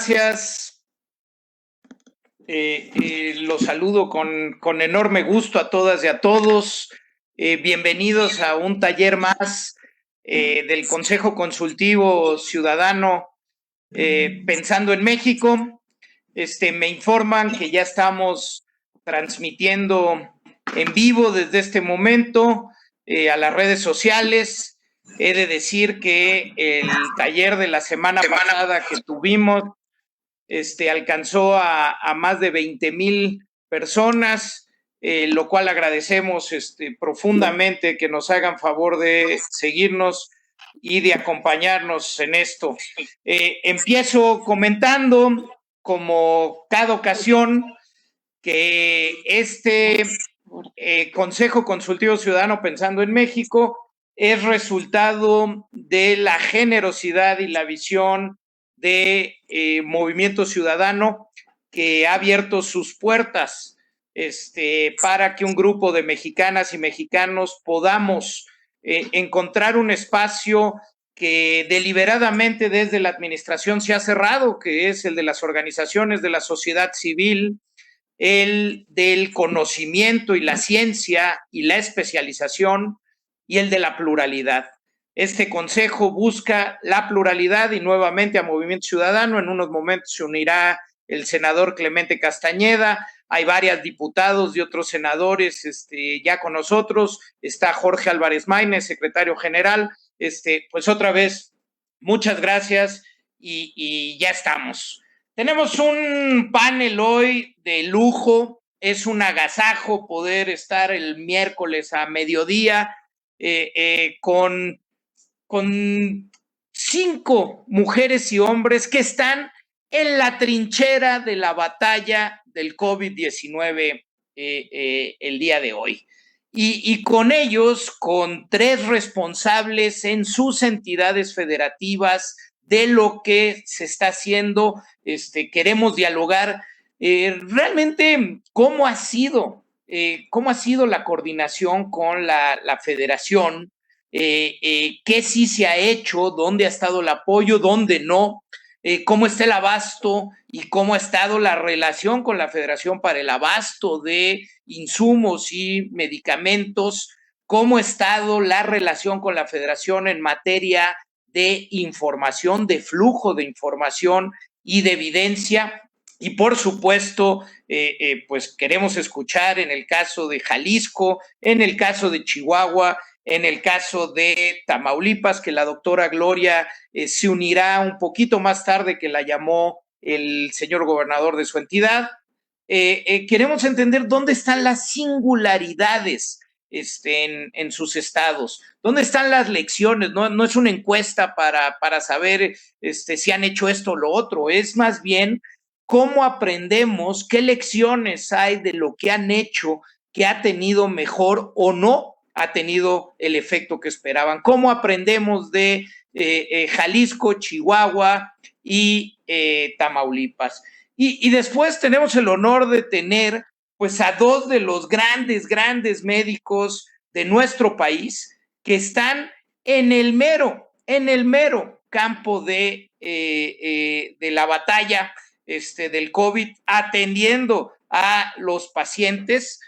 gracias. Los saludo con enorme gusto a todas y a todos. Bienvenidos a un taller más del Consejo Consultivo Ciudadano Pensando en México. Me informan que ya estamos transmitiendo en vivo desde este momento a las redes sociales. He de decir que el taller de la semana pasada que tuvimos alcanzó a más de 20,000 personas, lo cual agradecemos profundamente que nos hagan favor de seguirnos y de acompañarnos en esto. Empiezo comentando, como cada ocasión, que Consejo Consultivo Ciudadano Pensando en México es resultado de la generosidad y la visión de Movimiento Ciudadano, que ha abierto sus puertas para que un grupo de mexicanas y mexicanos podamos encontrar un espacio que deliberadamente desde la administración se ha cerrado, que es el de las organizaciones de la sociedad civil, el del conocimiento y la ciencia y la especialización, y el de la pluralidad. Este consejo busca la pluralidad y nuevamente a Movimiento Ciudadano. En unos momentos se unirá el senador Clemente Castañeda. Hay varios diputados y otros senadores ya con nosotros. Está Jorge Álvarez Maínez, secretario general. Pues otra vez, muchas gracias y ya estamos. Tenemos un panel hoy de lujo. Es un agasajo poder estar el miércoles a mediodía con 5 mujeres y hombres que están en la trinchera de la batalla del COVID-19 el día de hoy. Y con ellos, con 3 responsables en sus entidades federativas de lo que se está haciendo, queremos dialogar realmente cómo ha sido la coordinación con la federación, qué sí se ha hecho, dónde ha estado el apoyo, dónde no, cómo está el abasto y cómo ha estado la relación con la federación para el abasto de insumos y medicamentos, cómo ha estado la relación con la federación en materia de información, de flujo de información y de evidencia. Y por supuesto, pues queremos escuchar en el caso de Jalisco, en el caso de Chihuahua, en el caso de Tamaulipas, que la doctora Gloria se unirá un poquito más tarde, que la llamó el señor gobernador de su entidad. Queremos entender dónde están las singularidades en sus estados, dónde están las lecciones. No es una encuesta para saber si han hecho esto o lo otro, es más bien cómo aprendemos, qué lecciones hay de lo que han hecho, que ha tenido mejor o no ha tenido el efecto que esperaban. ¿Cómo aprendemos de Jalisco, Chihuahua y Tamaulipas? Y después tenemos el honor de tener pues a 2 de los grandes médicos de nuestro país que están en el mero campo de la batalla del COVID, atendiendo a los pacientes.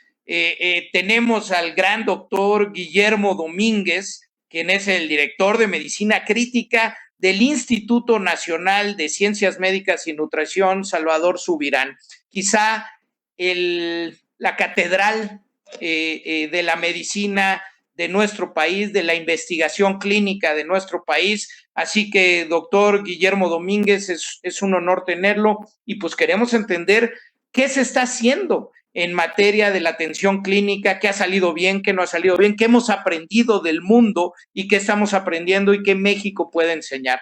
Tenemos al gran doctor Guillermo Domínguez, quien es el director de Medicina Crítica del Instituto Nacional de Ciencias Médicas y Nutrición Salvador Subirán, quizá la catedral de la medicina de nuestro país, de la investigación clínica de nuestro país. Así que, doctor Guillermo Domínguez, es un honor tenerlo, y pues queremos entender qué se está haciendo en materia de la atención clínica, qué ha salido bien, qué no ha salido bien, qué hemos aprendido del mundo y qué estamos aprendiendo y qué México puede enseñar.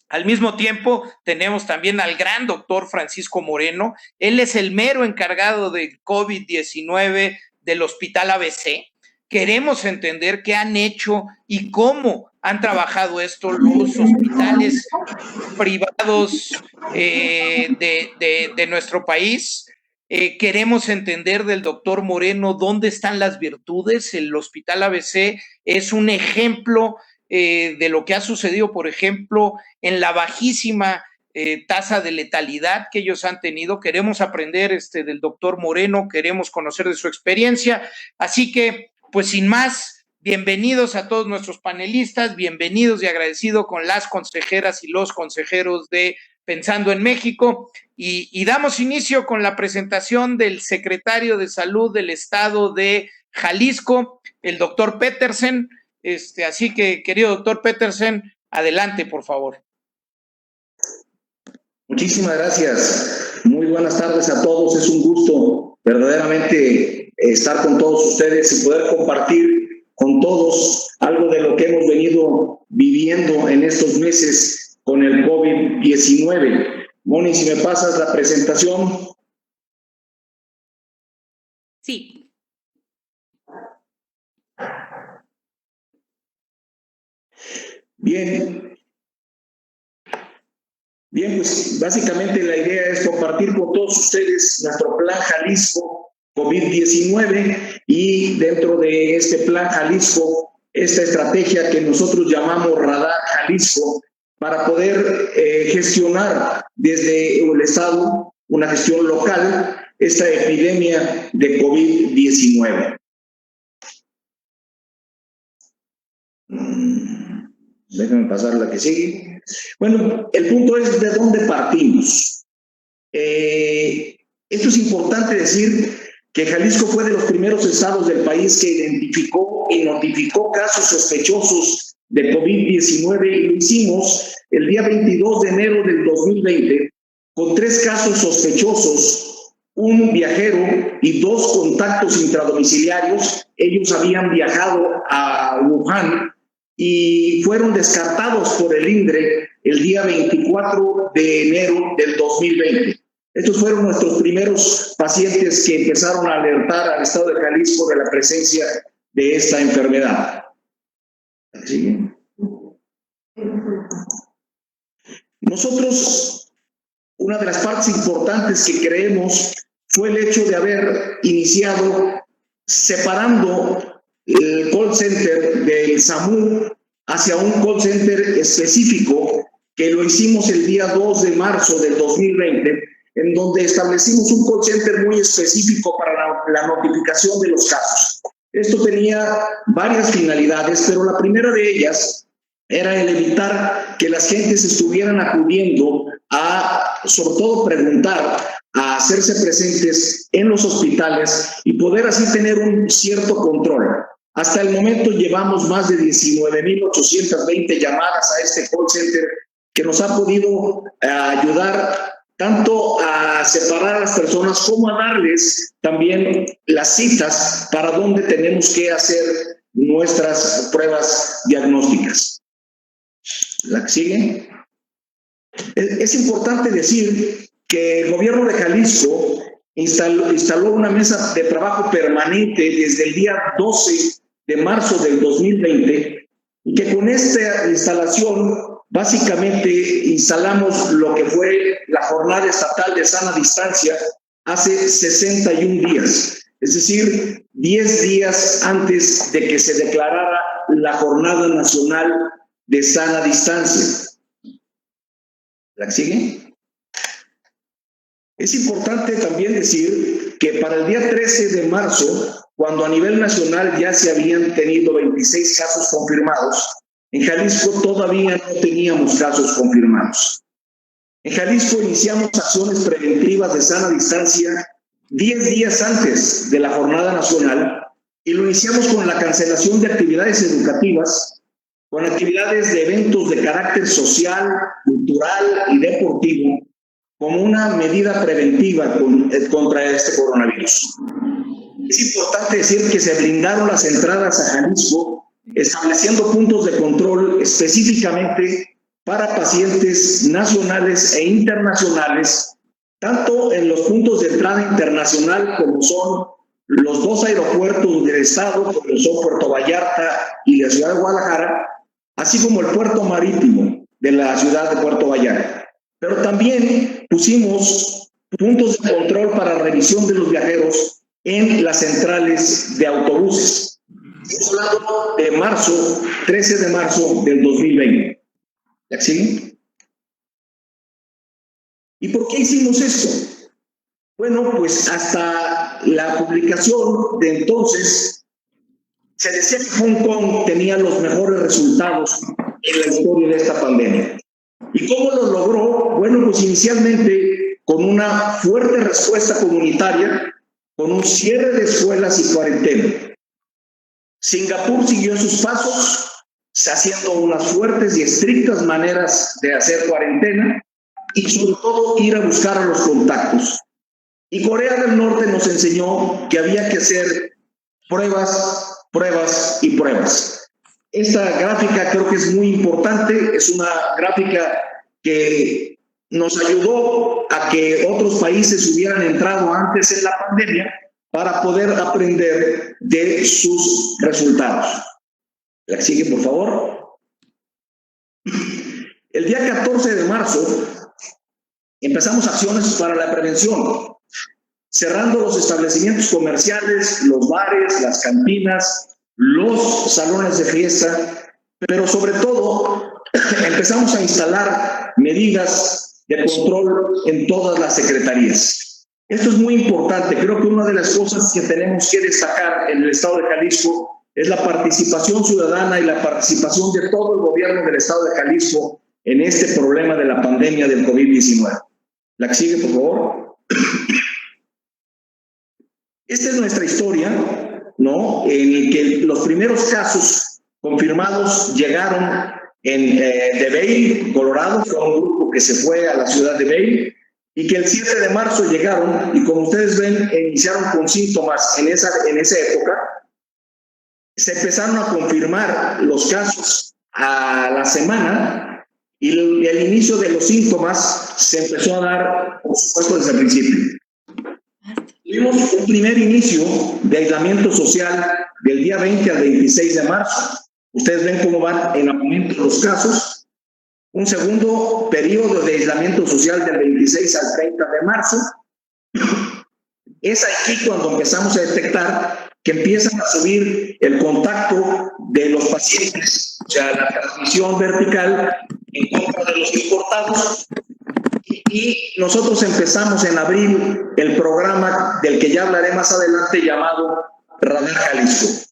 Al mismo tiempo, tenemos también al gran doctor Francisco Moreno. Él es el mero encargado del COVID-19 del Hospital ABC. Queremos entender qué han hecho y cómo han trabajado esto los hospitales privados de nuestro país. Queremos entender del doctor Moreno dónde están las virtudes. El Hospital ABC es un ejemplo de lo que ha sucedido, por ejemplo, en la bajísima tasa de letalidad que ellos han tenido. Queremos aprender del doctor Moreno, queremos conocer de su experiencia. Así que, pues sin más, bienvenidos a todos nuestros panelistas, bienvenidos y agradecido con las consejeras y los consejeros de Pensando en México. Y damos inicio con la presentación del secretario de Salud del Estado de Jalisco, el doctor Petersen. Así que, querido doctor Petersen, adelante, por favor. Muchísimas gracias. Muy buenas tardes a todos. Es un gusto verdaderamente estar con todos ustedes y poder compartir con todos algo de lo que hemos venido viviendo en estos meses con el COVID-19. Moni, si me pasas la presentación. Sí. Bien, pues básicamente la idea es compartir con todos ustedes nuestro plan Jalisco COVID-19 y dentro de este plan Jalisco, esta estrategia que nosotros llamamos Radar Jalisco para poder gestionar desde el Estado una gestión local esta epidemia de COVID-19. Déjame pasar la que sigue. Bueno, el punto es de dónde partimos. Esto es importante decir que Jalisco fue de los primeros estados del país que identificó y notificó casos sospechosos de COVID-19 y lo hicimos el día 22 de enero del 2020 con 3 casos sospechosos, un viajero y 2 contactos intradomiciliarios. Ellos habían viajado a Wuhan y fueron descartados por el INDRE el día 24 de enero del 2020. Estos fueron nuestros primeros pacientes que empezaron a alertar al estado de Jalisco de la presencia de esta enfermedad. ¿Sí? Nosotros, una de las partes importantes que creemos fue el hecho de haber iniciado separando el call center del SAMU hacia un call center específico que lo hicimos el día 2 de marzo del 2020, en donde establecimos un call center muy específico para la notificación de los casos. Esto tenía varias finalidades, pero la primera de ellas era el evitar que las gentes estuvieran acudiendo a, sobre todo, preguntar, a hacerse presentes en los hospitales y poder así tener un cierto control. Hasta el momento llevamos más de 19,820 llamadas a este call center que nos ha podido ayudar tanto a separar a las personas como a darles también las citas para donde tenemos que hacer nuestras pruebas diagnósticas. ¿La que sigue? Es importante decir que el gobierno de Jalisco instaló una mesa de trabajo permanente desde el día 12 de marzo del 2020 y que con esta instalación básicamente instalamos lo que fue la jornada estatal de sana distancia hace 61 días, es decir, 10 días antes de que se declarara la Jornada Nacional de Sana Distancia. ¿La que sigue? Es importante también decir que para el día 13 de marzo, cuando a nivel nacional ya se habían tenido 26 casos confirmados, en Jalisco todavía no teníamos casos confirmados. En Jalisco iniciamos acciones preventivas de sana distancia 10 días antes de la Jornada Nacional y lo iniciamos con la cancelación de actividades educativas, con actividades de eventos de carácter social, cultural y deportivo, como una medida preventiva contra este coronavirus. Es importante decir que se blindaron las entradas a Jalisco, estableciendo puntos de control específicamente para pacientes nacionales e internacionales, tanto en los puntos de entrada internacional como son los 2 aeropuertos del estado, como son Puerto Vallarta y la ciudad de Guadalajara, así como el puerto marítimo de la ciudad de Puerto Vallarta. Pero también pusimos puntos de control para revisión de los viajeros en las centrales de autobuses. Estamos hablando de marzo, 13 de marzo del 2020. ¿Ya sigue? ¿Y por qué hicimos esto? Bueno, pues hasta la publicación de entonces se decía que Hong Kong tenía los mejores resultados en la historia de esta pandemia. ¿Y cómo lo logró? Bueno, pues inicialmente con una fuerte respuesta comunitaria, con un cierre de escuelas y cuarentena. Singapur siguió sus pasos, haciendo unas fuertes y estrictas maneras de hacer cuarentena y sobre todo ir a buscar a los contactos. Y Corea del Norte nos enseñó que había que hacer pruebas, pruebas y pruebas. Esta gráfica creo que es muy importante, es una gráfica que nos ayudó a que otros países hubieran entrado antes en la pandemia para poder aprender de sus resultados. La que sigue, por favor. El día 14 de marzo empezamos acciones para la prevención, cerrando los establecimientos comerciales, los bares, las cantinas, los salones de fiesta, pero sobre todo empezamos a instalar medidas de control en todas las secretarías. Esto es muy importante. Creo que una de las cosas que tenemos que destacar en el estado de Jalisco es la participación ciudadana y la participación de todo el gobierno del estado de Jalisco en este problema de la pandemia del COVID-19. La que sigue, por favor. Esta es nuestra historia, ¿no? En el que los primeros casos confirmados llegaron en de Vail, Colorado, fue un grupo que se fue a la ciudad de Vail, y que el 7 de marzo llegaron, y como ustedes ven, iniciaron con síntomas en esa época. Se empezaron a confirmar los casos a la semana, y el inicio de los síntomas se empezó a dar, por supuesto, desde el principio. Tuvimos un primer inicio de aislamiento social del día 20 al 26 de marzo. Ustedes ven cómo van en aumento los casos. Un segundo periodo de aislamiento social del 26 al 30 de marzo. Es aquí cuando empezamos a detectar que empiezan a subir el contacto de los pacientes, o sea, la transmisión vertical en contra de los importados. Y nosotros empezamos en abril el programa del que ya hablaré más adelante, llamado Radar Jalisco.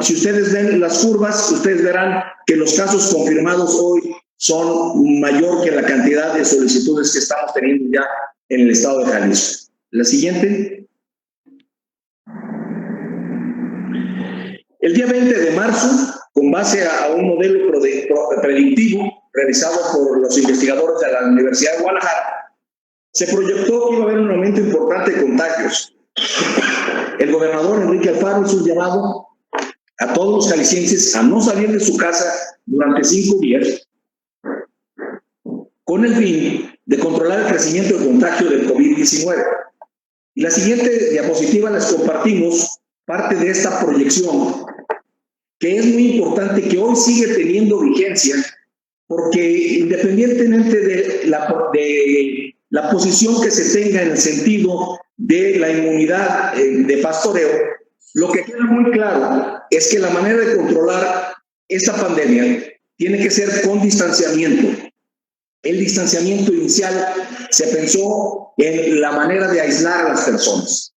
Si ustedes ven las curvas, ustedes verán que los casos confirmados hoy son mayor que la cantidad de solicitudes que estamos teniendo ya en el estado de Jalisco. La siguiente. El día 20 de marzo, con base a un modelo predictivo realizado por los investigadores de la Universidad de Guadalajara, se proyectó que iba a haber un aumento importante de contagios. El gobernador Enrique Alfaro hizo un llamado a todos los jaliscienses a no salir de su casa durante 5 días con el fin de controlar el crecimiento del contagio del COVID-19. Y la siguiente diapositiva les compartimos parte de esta proyección, que es muy importante, que hoy sigue teniendo vigencia, porque independientemente de la posición que se tenga en el sentido de la inmunidad de pastoreo, lo que queda muy claro es que la manera de controlar esta pandemia tiene que ser con distanciamiento. El distanciamiento inicial se pensó en la manera de aislar a las personas.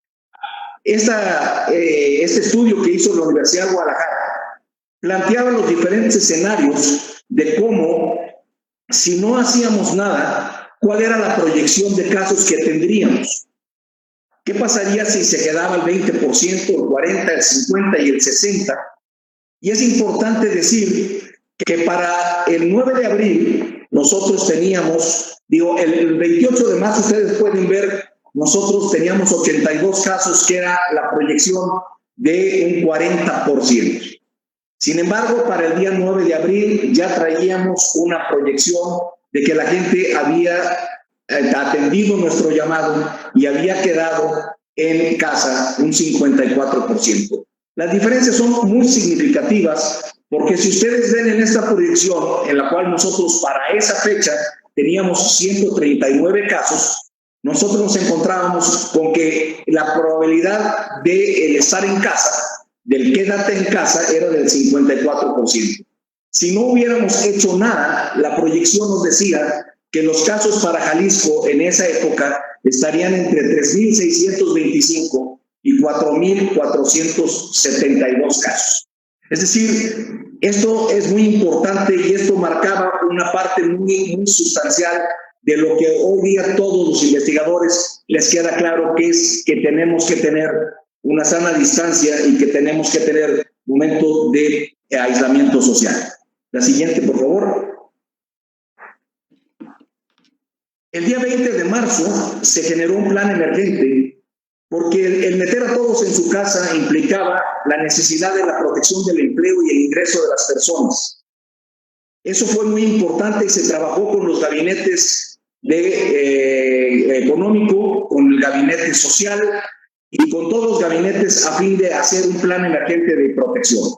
Este estudio que hizo la Universidad de Guadalajara planteaba los diferentes escenarios de cómo, si no hacíamos nada, cuál era la proyección de casos que tendríamos. ¿Qué pasaría si se quedaba el 20%, el 40%, el 50% y el 60%? Y es importante decir que para el 9 de abril nosotros teníamos, el 28 de marzo ustedes pueden ver, nosotros teníamos 82 casos, que era la proyección de un 40%. Sin embargo, para el día 9 de abril ya traíamos una proyección de que la gente había atendido nuestro llamado y había quedado en casa un 54%. Las diferencias son muy significativas, porque si ustedes ven en esta proyección, en la cual nosotros para esa fecha teníamos 139 casos, nosotros nos encontrábamos con que la probabilidad de el estar en casa, del quédate en casa, era del 54%. Si no hubiéramos hecho nada, la proyección nos decía que los casos para Jalisco en esa época estarían entre 3.625 y 4.472 casos. Es decir, esto es muy importante y esto marcaba una parte muy sustancial de lo que hoy día todos los investigadores les queda claro, que es que tenemos que tener una sana distancia y que tenemos que tener momentos de aislamiento social. La siguiente, por favor. El día 20 de marzo se generó un plan emergente porque el meter a todos en su casa implicaba la necesidad de la protección del empleo y el ingreso de las personas. Eso fue muy importante y se trabajó con los gabinetes económico, con el gabinete social y con todos los gabinetes a fin de hacer un plan emergente de protección.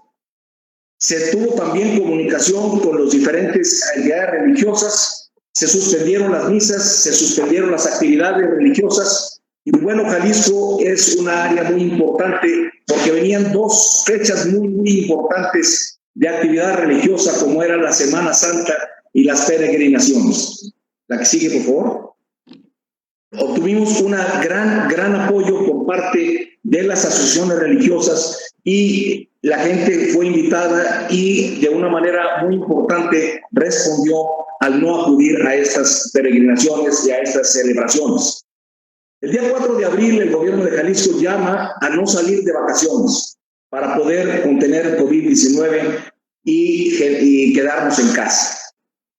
Se tuvo también comunicación con las diferentes entidades religiosas, se suspendieron las misas, se suspendieron las actividades religiosas. Y bueno, Jalisco es una área muy importante porque venían dos fechas muy importantes de actividad religiosa, como era la Semana Santa y las peregrinaciones. La que sigue, por favor. Obtuvimos un gran apoyo por parte de las asociaciones religiosas y la gente fue invitada y de una manera muy importante respondió al no acudir a estas peregrinaciones y a estas celebraciones. El día 4 de abril, el gobierno de Jalisco llama a no salir de vacaciones para poder contener el COVID-19 y quedarnos en casa.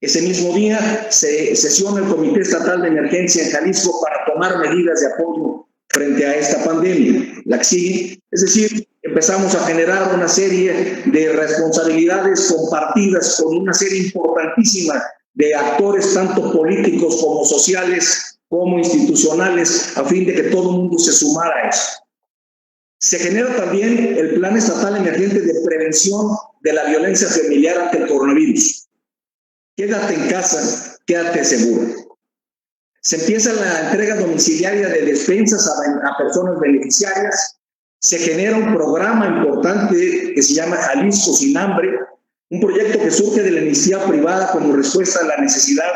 Ese mismo día se sesiona el Comité Estatal de Emergencia en Jalisco para tomar medidas de apoyo frente a esta pandemia. La que sigue, es decir, empezamos a generar una serie de responsabilidades compartidas con una serie importantísima de actores, tanto políticos como sociales, como institucionales, a fin de que todo el mundo se sumara a eso. Se genera también el Plan Estatal Emergente de Prevención de la Violencia Familiar ante el coronavirus. Quédate en casa, quédate seguro. Se empieza la entrega domiciliaria de despensas a personas beneficiarias. Se genera un programa importante que se llama Jalisco Sin Hambre, un proyecto que surge de la iniciativa privada como respuesta a la necesidad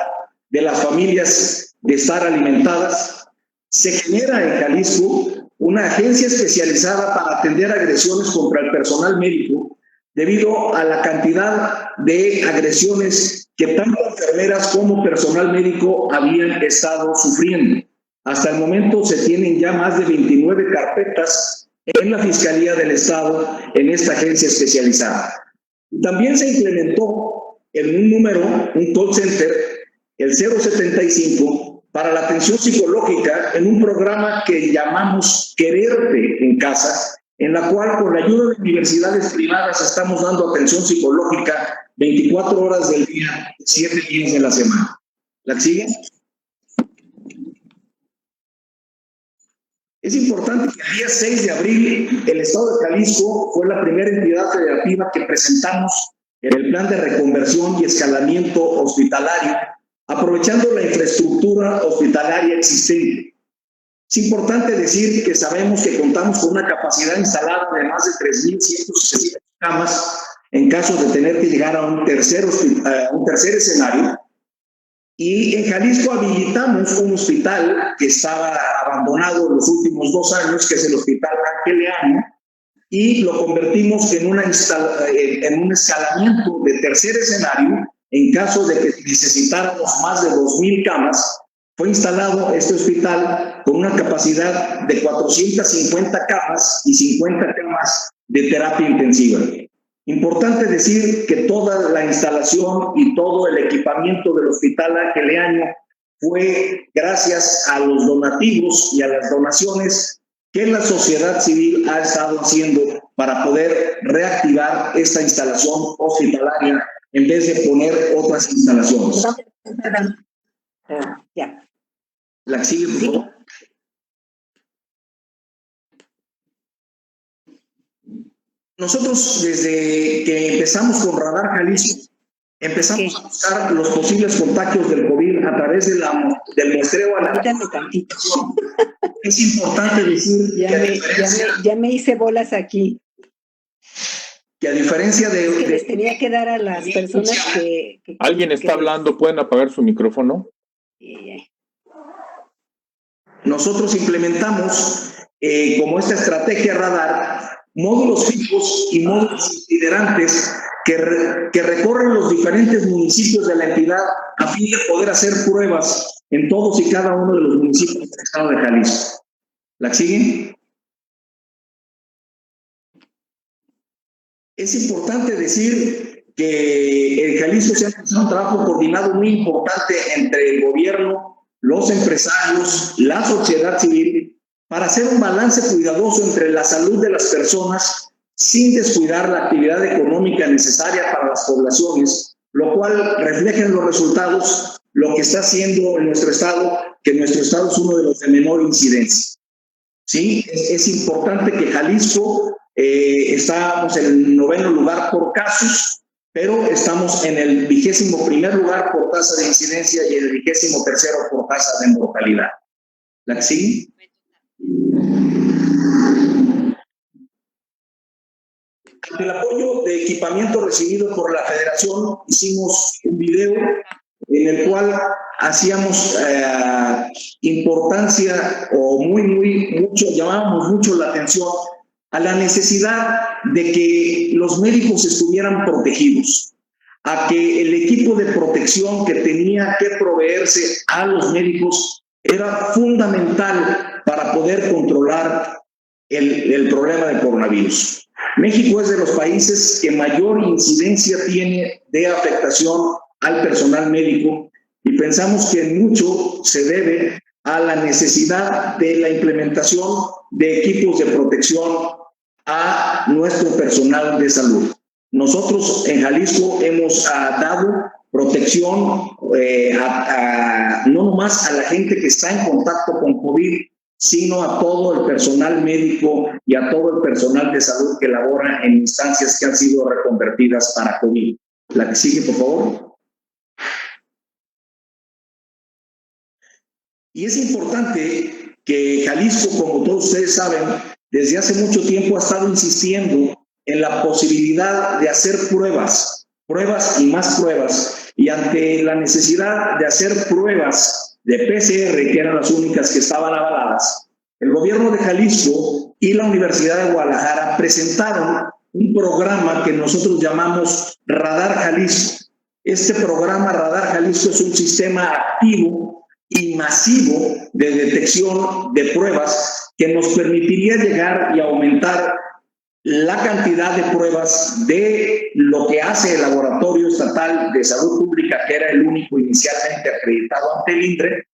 de las familias de estar alimentadas. Se genera en Jalisco una agencia especializada para atender agresiones contra el personal médico debido a la cantidad de agresiones que tanto enfermeras como personal médico habían estado sufriendo. Hasta el momento se tienen ya más de 29 carpetas en la Fiscalía del Estado en esta agencia especializada. También se implementó en un número, un call center, el 075, para la atención psicológica en un programa que llamamos Quererte en Casa, en la cual con la ayuda de universidades privadas estamos dando atención psicológica 24 horas del día, 7 días de la semana. ¿La sigue? Es importante que el día 6 de abril el Estado de Jalisco fue la primera entidad federativa que presentamos en el plan de reconversión y escalamiento hospitalario, aprovechando la infraestructura hospitalaria existente. Es importante decir que sabemos que contamos con una capacidad instalada de más de 3.160 camas en caso de tener que llegar a un tercer escenario. Y en Jalisco habilitamos un hospital que estaba abandonado en los últimos 2 años, que es el Hospital Ángel Leaño, y lo convertimos en un escalamiento de tercer escenario en caso de que necesitáramos más de 2.000 camas. Fue instalado este hospital con una capacidad de 450 camas y 50 camas de terapia intensiva. Importante decir que toda la instalación y todo el equipamiento del Hospital Ángel Leaño fue gracias a los donativos y a las donaciones que la sociedad civil ha estado haciendo para poder reactivar esta instalación hospitalaria en vez de poner otras instalaciones. Ya. La que sigue, por favor. Nosotros, desde que empezamos con Radar Jalisco, empezamos a buscar los posibles contagios del COVID a través del muestreo a la... Permítame tantito. Es importante decir ya me hice bolas aquí. Que a diferencia de... Es que les tenía que dar a las personas que ¿Alguien está hablando? ¿Pueden apagar su micrófono? Nosotros implementamos como esta estrategia radar módulos fijos y módulos itinerantes que recorren los diferentes municipios de la entidad a fin de poder hacer pruebas en todos y cada uno de los municipios del estado de Jalisco. ¿La siguen? Es importante decir que en Jalisco se ha realizado un trabajo coordinado muy importante entre el gobierno, los empresarios, la sociedad civil, para hacer un balance cuidadoso entre la salud de las personas sin descuidar la actividad económica necesaria para las poblaciones, lo cual refleja en los resultados lo que está haciendo en nuestro estado, que nuestro estado es uno de los de menor incidencia. Sí, es importante que Jalisco estamos en el 9º lugar por casos, pero estamos en el 21º lugar por tasa de incidencia y el 23º por tasa de mortalidad. ¿La que sigue? Ante el apoyo de equipamiento recibido por la Federación, hicimos un video en el cual hacíamos importancia o llamábamos mucho la atención a la necesidad de que los médicos estuvieran protegidos, a que el equipo de protección que tenía que proveerse a los médicos era fundamental para poder controlar el problema del coronavirus. México es de los países que mayor incidencia tiene de afectación al personal médico y pensamos que mucho se debe a la necesidad de la implementación de equipos de protección a nuestro personal de salud. Nosotros en Jalisco hemos dado protección no nomás a la gente que está en contacto con COVID, sino a todo el personal médico y a todo el personal de salud que labora en instancias que han sido reconvertidas para COVID. La que sigue, por favor. Y es importante que Jalisco, como todos ustedes saben, desde hace mucho tiempo ha estado insistiendo en la posibilidad de hacer pruebas y más pruebas, y ante la necesidad de hacer pruebas de PCR, que eran las únicas que estaban avaladas, el gobierno de Jalisco y la Universidad de Guadalajara presentaron un programa que nosotros llamamos Radar Jalisco. Este programa Radar Jalisco es un sistema activo y masivo de detección de pruebas que nos permitiría llegar y aumentar la cantidad de pruebas de lo que hace el Laboratorio Estatal de Salud Pública, que era el único inicialmente acreditado ante el INDRE,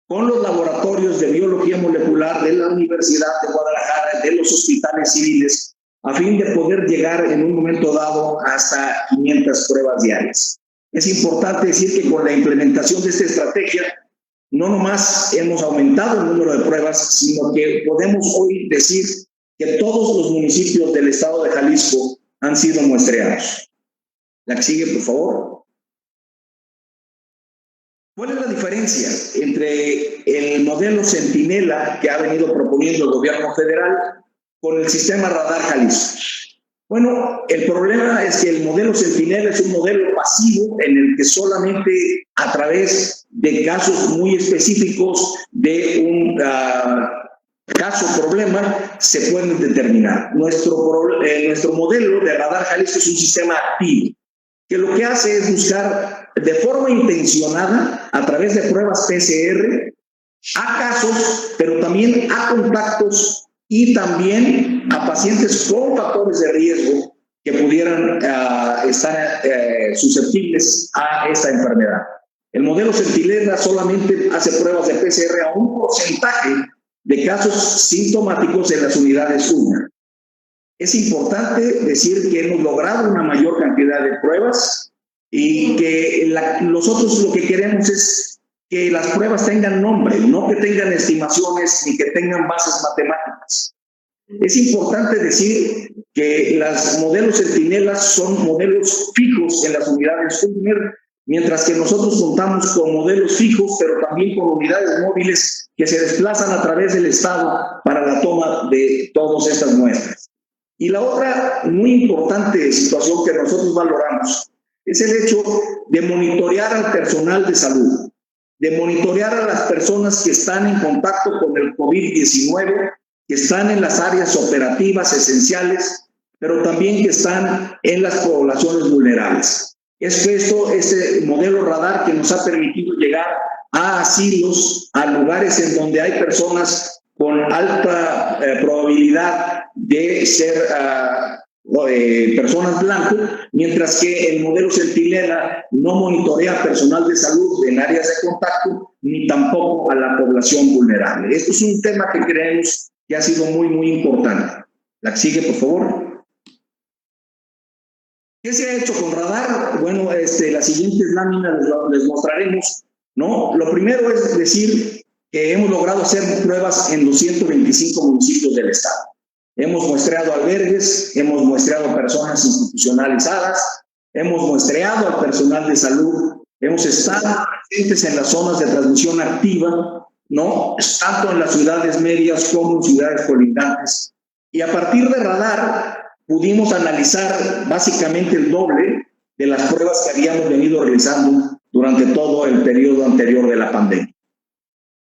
con los laboratorios de biología molecular de la Universidad de Guadalajara, de los hospitales civiles, a fin de poder llegar en un momento dado hasta 500 pruebas diarias. Es importante decir que con la implementación de esta estrategia, no nomás hemos aumentado el número de pruebas, sino que podemos hoy decir que todos los municipios del estado de Jalisco han sido muestreados. La que sigue, por favor. ¿Cuál es la diferencia entre el modelo Centinela que ha venido proponiendo el gobierno federal con el sistema Radar Jalisco? Bueno, el problema es que el modelo Centinela es un modelo pasivo en el que solamente a través de casos muy específicos de un caso-problema se pueden determinar. Nuestro modelo de Radar Jalisco es un sistema activo, que lo que hace es buscar de forma intencionada, a través de pruebas PCR, a casos, pero también a contactos y también a pacientes con factores de riesgo que pudieran estar susceptibles a esta enfermedad. El modelo Centinela solamente hace pruebas de PCR a un porcentaje de casos sintomáticos en las unidades UNA. Es importante decir que hemos logrado una mayor cantidad de pruebas y que nosotros lo que queremos es que las pruebas tengan nombre, no que tengan estimaciones ni que tengan bases matemáticas. Es importante decir que los modelos Centinelas son modelos fijos en las unidades UNER, mientras que nosotros contamos con modelos fijos, pero también con unidades móviles que se desplazan a través del estado para la toma de todas estas muestras. Y la otra muy importante situación que nosotros valoramos es el hecho de monitorear al personal de salud, de monitorear a las personas que están en contacto con el COVID-19, que están en las áreas operativas esenciales, pero también que están en las poblaciones vulnerables. Es este modelo radar que nos ha permitido llegar a asilos, a lugares en donde hay personas con alta probabilidad de ser personas blancas, mientras que el modelo Centinela no monitorea personal de salud en áreas de contacto, ni tampoco a la población vulnerable. Esto es un tema que creemos que ha sido muy, muy importante. La que sigue, por favor. ¿Qué se ha hecho con radar? Bueno, las siguientes láminas les mostraremos, ¿no? Lo primero es decir que hemos logrado hacer pruebas en 225 municipios del estado. Hemos muestreado albergues, hemos muestreado personas institucionalizadas, hemos muestreado al personal de salud, hemos estado presentes en las zonas de transmisión activa, ¿no? Tanto en las ciudades medias como en ciudades colindantes. Y a partir de radar pudimos analizar básicamente el doble de las pruebas que habíamos venido realizando durante todo el periodo anterior de la pandemia.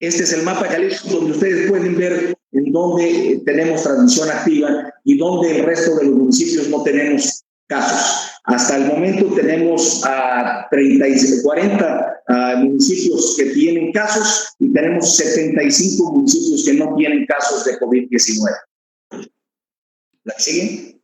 Este es el mapa de Jalisco, donde ustedes pueden ver en dónde tenemos transmisión activa y dónde el resto de los municipios no tenemos casos. Hasta el momento tenemos 40 municipios que tienen casos y tenemos 75 municipios que no tienen casos de COVID-19. ¿La siguen?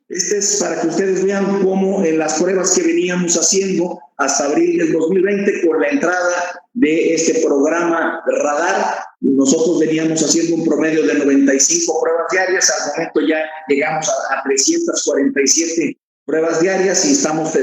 Este es para que ustedes vean cómo en las pruebas que veníamos haciendo hasta abril del 2020 con la entrada de este programa radar, nosotros veníamos haciendo un promedio de 95 pruebas diarias. Al momento ya llegamos a 347 pruebas diarias y estamos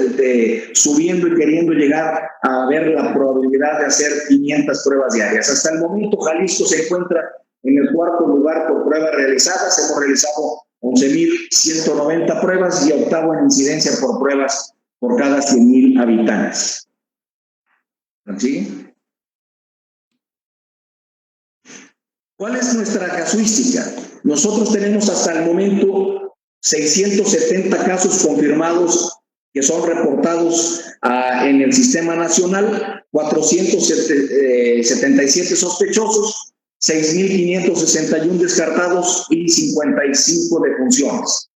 subiendo y queriendo llegar a ver la probabilidad de hacer 500 pruebas diarias. Hasta el momento Jalisco se encuentra en el cuarto lugar por pruebas realizadas. Hemos realizado 11,190 pruebas y octavo en incidencia por pruebas por cada 100,000 habitantes. ¿Sí? ¿Cuál es nuestra casuística? Nosotros tenemos hasta el momento 670 casos confirmados que son reportados en el sistema nacional, 477 sospechosos, 6,561 descartados y 55 defunciones.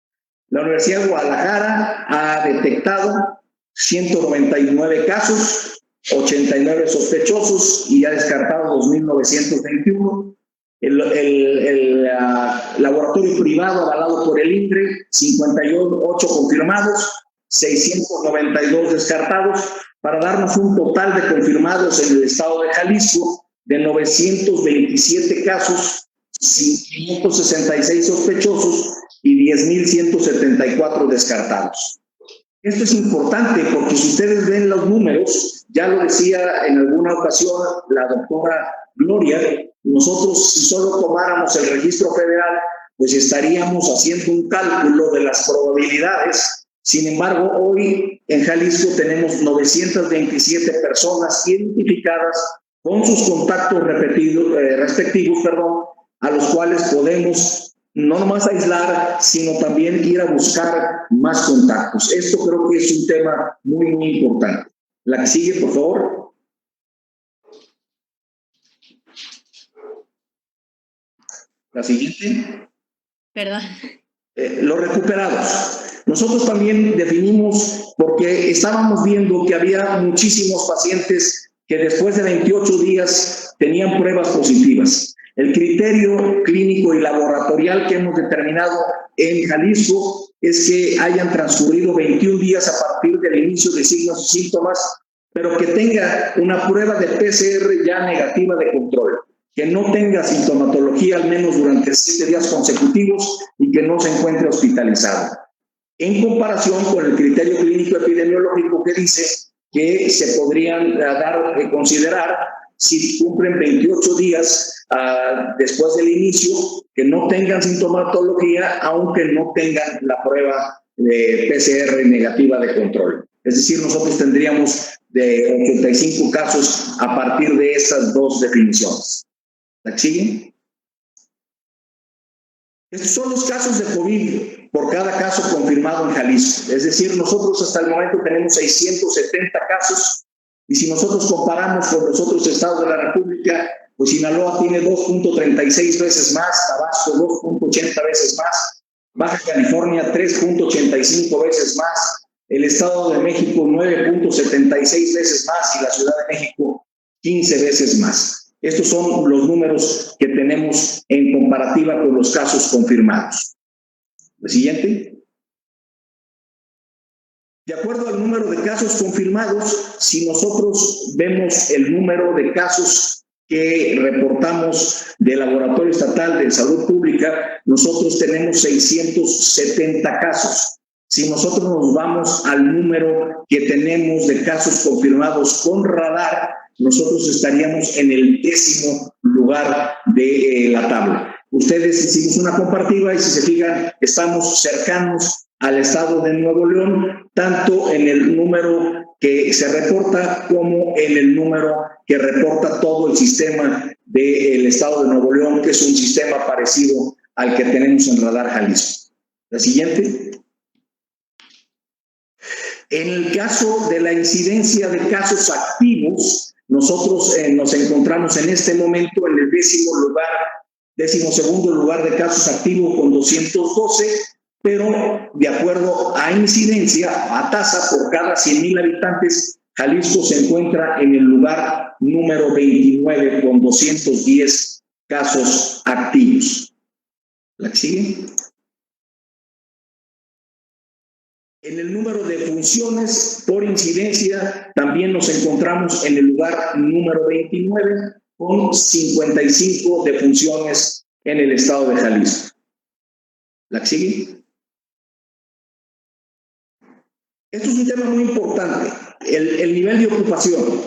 La Universidad de Guadalajara ha detectado 199 casos, 89 sospechosos y ha descartado 2,921. El laboratorio privado avalado por el INDRE, 58 confirmados, 692 descartados, para darnos un total de confirmados en el estado de Jalisco de 927 casos, 566 sospechosos y 10,174 descartados. Esto es importante porque si ustedes ven los números, ya lo decía en alguna ocasión la doctora Gloria, nosotros si solo tomáramos el registro federal, pues estaríamos haciendo un cálculo de las probabilidades. Sin embargo, hoy en Jalisco tenemos 927 personas identificadas con sus contactos respectivos, a los cuales podemos no nomás aislar, sino también ir a buscar más contactos. Esto creo que es un tema muy, muy importante. La que sigue, por favor. La siguiente. Perdón. Los recuperados. Nosotros también definimos, porque estábamos viendo que había muchísimos pacientes que después de 28 días tenían pruebas positivas. El criterio clínico y laboratorial que hemos determinado en Jalisco es que hayan transcurrido 21 días a partir del inicio de signos y síntomas, pero que tenga una prueba de PCR ya negativa de control, que no tenga sintomatología al menos durante 7 días consecutivos y que no se encuentre hospitalizado. En comparación con el criterio clínico epidemiológico que dice que se podrían considerar si cumplen 28 días después del inicio, que no tengan sintomatología, aunque no tengan la prueba de PCR negativa de control. Es decir, nosotros tendríamos de 85 casos a partir de estas dos definiciones. ¿La sigue? Estos son los casos de COVID por cada caso confirmado en Jalisco. Es decir, nosotros hasta el momento tenemos 670 casos Y si nosotros comparamos con los otros estados de la República, pues Sinaloa tiene 2.36 veces más, Tabasco 2.80 veces más, Baja California 3.85 veces más, el Estado de México 9.76 veces más y la Ciudad de México 15 veces más. Estos son los números que tenemos en comparativa con los casos confirmados. ¿El siguiente? De acuerdo al número de casos confirmados, si nosotros vemos el número de casos que reportamos del Laboratorio Estatal de Salud Pública, nosotros tenemos 670 casos. Si nosotros nos vamos al número que tenemos de casos confirmados con radar, nosotros estaríamos en el 10º lugar de la tabla. Ustedes hicimos una comparativa y si se fijan, estamos cercanos al estado de Nuevo León, tanto en el número que se reporta como en el número que reporta todo el sistema del estado de Nuevo León, que es un sistema parecido al que tenemos en Radar Jalisco. La siguiente. En el caso de la incidencia de casos activos, nosotros nos encontramos en este momento en el 12º lugar de casos activos con 212, pero de acuerdo a incidencia, a tasa por cada 100,000 habitantes, Jalisco se encuentra en el lugar número 29 con 210 casos activos. ¿La que sigue? En el número de funciones por incidencia, también nos encontramos en el lugar número 29 con 55 defunciones en el estado de Jalisco. ¿La que sigue? Esto es un tema muy importante, el nivel de ocupación.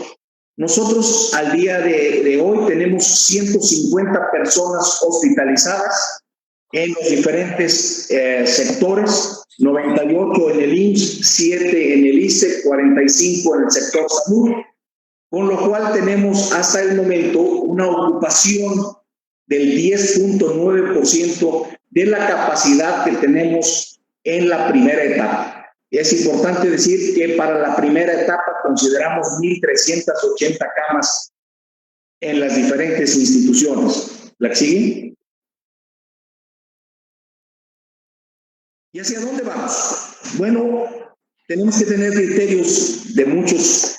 Nosotros al día de hoy tenemos 150 personas hospitalizadas en los diferentes sectores, 98 en el IMSS, 7 en el ISSSTE, 45 en el sector salud, con lo cual tenemos hasta el momento una ocupación del 10.9% de la capacidad que tenemos en la primera etapa. Es importante decir que para la primera etapa consideramos 1.380 camas en las diferentes instituciones. ¿La que sigue? ¿Y hacia dónde vamos? Bueno, tenemos que tener criterios de muchos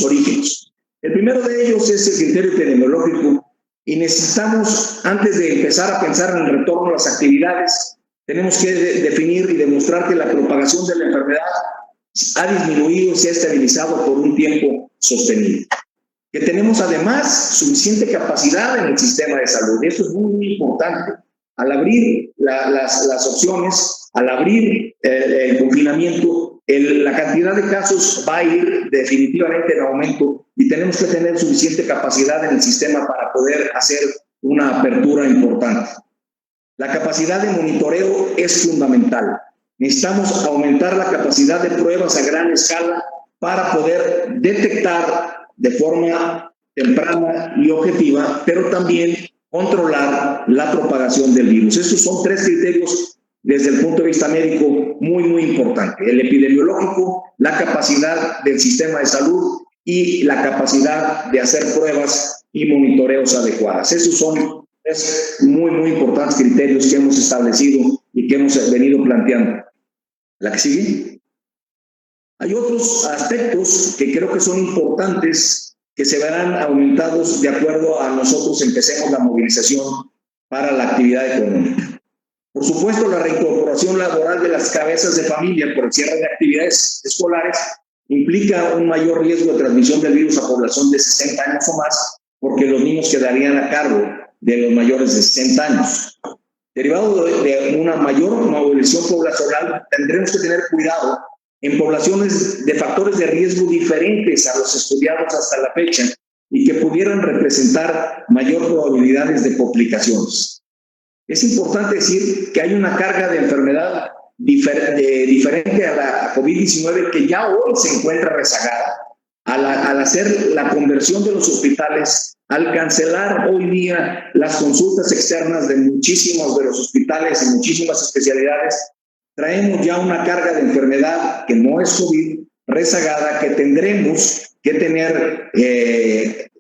orígenes. El primero de ellos es el criterio epidemiológico y necesitamos, antes de empezar a pensar en el retorno a las actividades, tenemos que definir y demostrar que la propagación de la enfermedad ha disminuido y se ha estabilizado por un tiempo sostenido. Que tenemos además suficiente capacidad en el sistema de salud. Esto es muy, muy importante. Al abrir las opciones, al abrir el confinamiento, la cantidad de casos va a ir definitivamente en aumento y tenemos que tener suficiente capacidad en el sistema para poder hacer una apertura importante. La capacidad de monitoreo es fundamental. Necesitamos aumentar la capacidad de pruebas a gran escala para poder detectar de forma temprana y objetiva, pero también controlar la propagación del virus. Estos son 3 criterios desde el punto de vista médico muy, muy importantes. El epidemiológico, la capacidad del sistema de salud y la capacidad de hacer pruebas y monitoreos adecuadas. Esos son 3 muy, muy importantes criterios que hemos establecido y que hemos venido planteando. ¿La que sigue? Hay otros aspectos que creo que son importantes que se verán aumentados de acuerdo a nosotros empecemos la movilización para la actividad económica. Por supuesto, la reincorporación laboral de las cabezas de familia por el cierre de actividades escolares implica un mayor riesgo de transmisión del virus a población de 60 años o más, porque los niños quedarían a cargo de los mayores de 60 años. Derivado de una mayor movilización poblacional, tendremos que tener cuidado en poblaciones de factores de riesgo diferentes a los estudiados hasta la fecha y que pudieran representar mayor probabilidades de complicaciones. Es importante decir que hay una carga de enfermedad diferente a la COVID-19 que ya hoy se encuentra rezagada. Al hacer la conversión de los hospitales, al cancelar hoy día las consultas externas de muchísimos de los hospitales y muchísimas especialidades, traemos ya una carga de enfermedad que no es COVID rezagada que tendremos que tener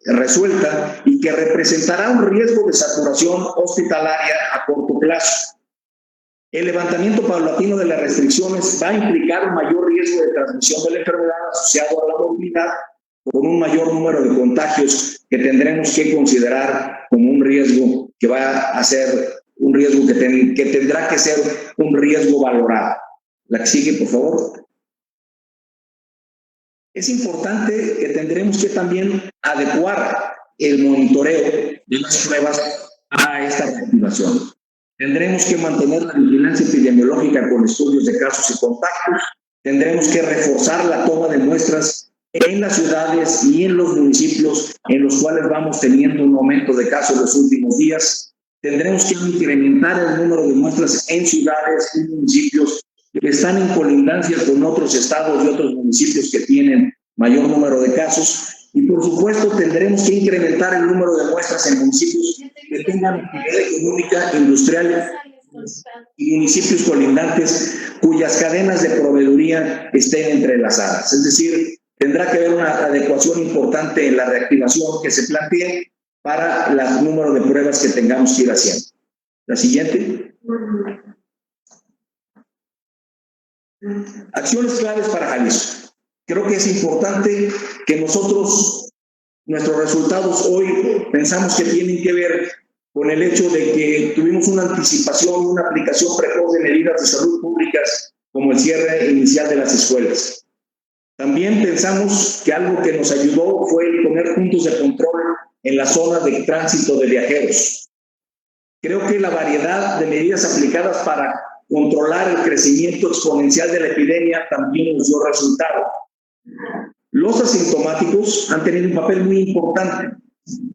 resuelta y que representará un riesgo de saturación hospitalaria a corto plazo. El levantamiento paulatino de las restricciones va a implicar un mayor riesgo de transmisión de la enfermedad asociado a la movilidad, con un mayor número de contagios que tendremos que considerar como un riesgo que va a ser un riesgo que tendrá que ser un riesgo valorado. La que sigue, por favor. Es importante que tendremos que también adecuar el monitoreo de las pruebas a esta reactivación. Tendremos que mantener la vigilancia epidemiológica con estudios de casos y contactos. Tendremos que reforzar la toma de muestras en las ciudades y en los municipios en los cuales vamos teniendo un aumento de casos en los últimos días. Tendremos que incrementar el número de muestras en ciudades y municipios que están en colindancia con otros estados y otros municipios que tienen mayor número de casos. Y por supuesto tendremos que incrementar el número de muestras en municipios que tengan actividad económica, industrial y municipios colindantes cuyas cadenas de proveeduría estén entrelazadas. Es decir, tendrá que haber una adecuación importante en la reactivación que se plantee para el número de pruebas que tengamos que ir haciendo. La siguiente. Acciones claves para Jalisco. Creo que es importante que nosotros, nuestros resultados hoy, pensamos que tienen que ver con el hecho de que tuvimos una anticipación, una aplicación precoz de medidas de salud públicas, como el cierre inicial de las escuelas. También pensamos que algo que nos ayudó fue el poner puntos de control en las zonas de tránsito de viajeros. Creo que la variedad de medidas aplicadas para controlar el crecimiento exponencial de la epidemia también nos dio resultado. Los asintomáticos han tenido un papel muy importante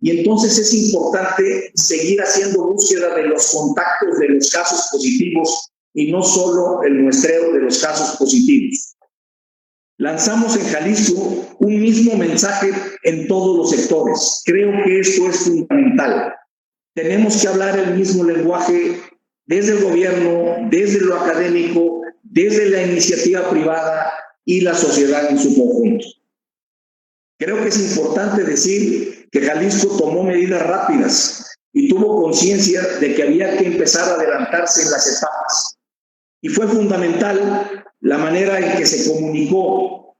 y entonces es importante seguir haciendo búsqueda de los contactos de los casos positivos y no solo el muestreo de los casos positivos. Lanzamos en Jalisco un mismo mensaje en todos los sectores. Creo que esto es fundamental. Tenemos que hablar el mismo lenguaje desde el gobierno, desde lo académico, desde la iniciativa privada y la sociedad en su conjunto. Creo que es importante decir que Jalisco tomó medidas rápidas y tuvo conciencia de que había que empezar a adelantarse en las etapas. Y fue fundamental la manera en que se comunicó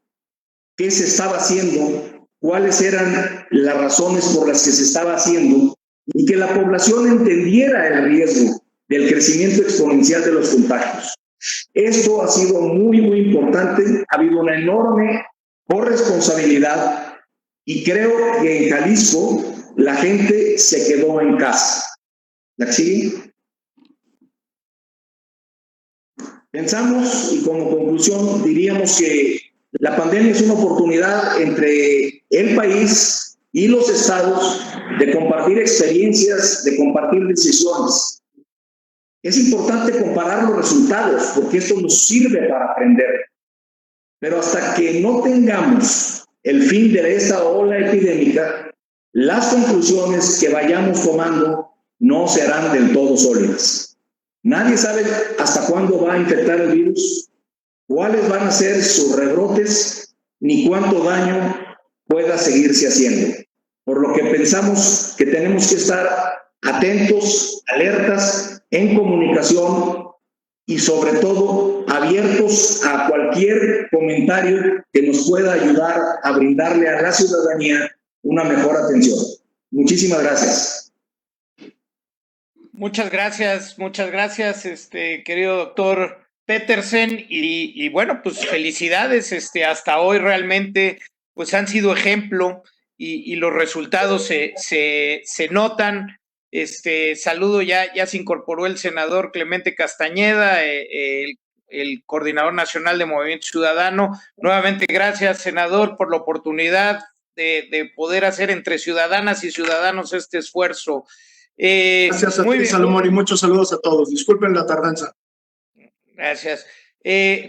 qué se estaba haciendo, cuáles eran las razones por las que se estaba haciendo y que la población entendiera el riesgo del crecimiento exponencial de los contagios. Esto ha sido muy, muy importante. Ha habido una enorme corresponsabilidad y creo que en Jalisco la gente se quedó en casa. ¿La que sigue? Pensamos, y como conclusión diríamos que la pandemia es una oportunidad entre el país y los estados de compartir experiencias, de compartir decisiones. Es importante comparar los resultados porque esto nos sirve para aprender. Pero hasta que no tengamos el fin de esta ola epidémica, las conclusiones que vayamos tomando no serán del todo sólidas. Nadie sabe hasta cuándo va a infectar el virus, cuáles van a ser sus rebrotes, ni cuánto daño pueda seguirse haciendo. Por lo que pensamos que tenemos que estar atentos, alertas, en comunicación y sobre todo abiertos a cualquier comentario que nos pueda ayudar a brindarle a la ciudadanía una mejor atención. Muchísimas gracias. Muchas gracias, querido doctor Petersen, y bueno, pues felicidades, hasta hoy realmente pues han sido ejemplo y los resultados se notan. Saludo, ya se incorporó el senador Clemente Castañeda, el coordinador nacional de Movimiento Ciudadano. Nuevamente, gracias, senador, por la oportunidad de poder hacer entre ciudadanas y ciudadanos este esfuerzo. Gracias a ti, Salomón, y muchos saludos a todos. Disculpen la tardanza. Gracias.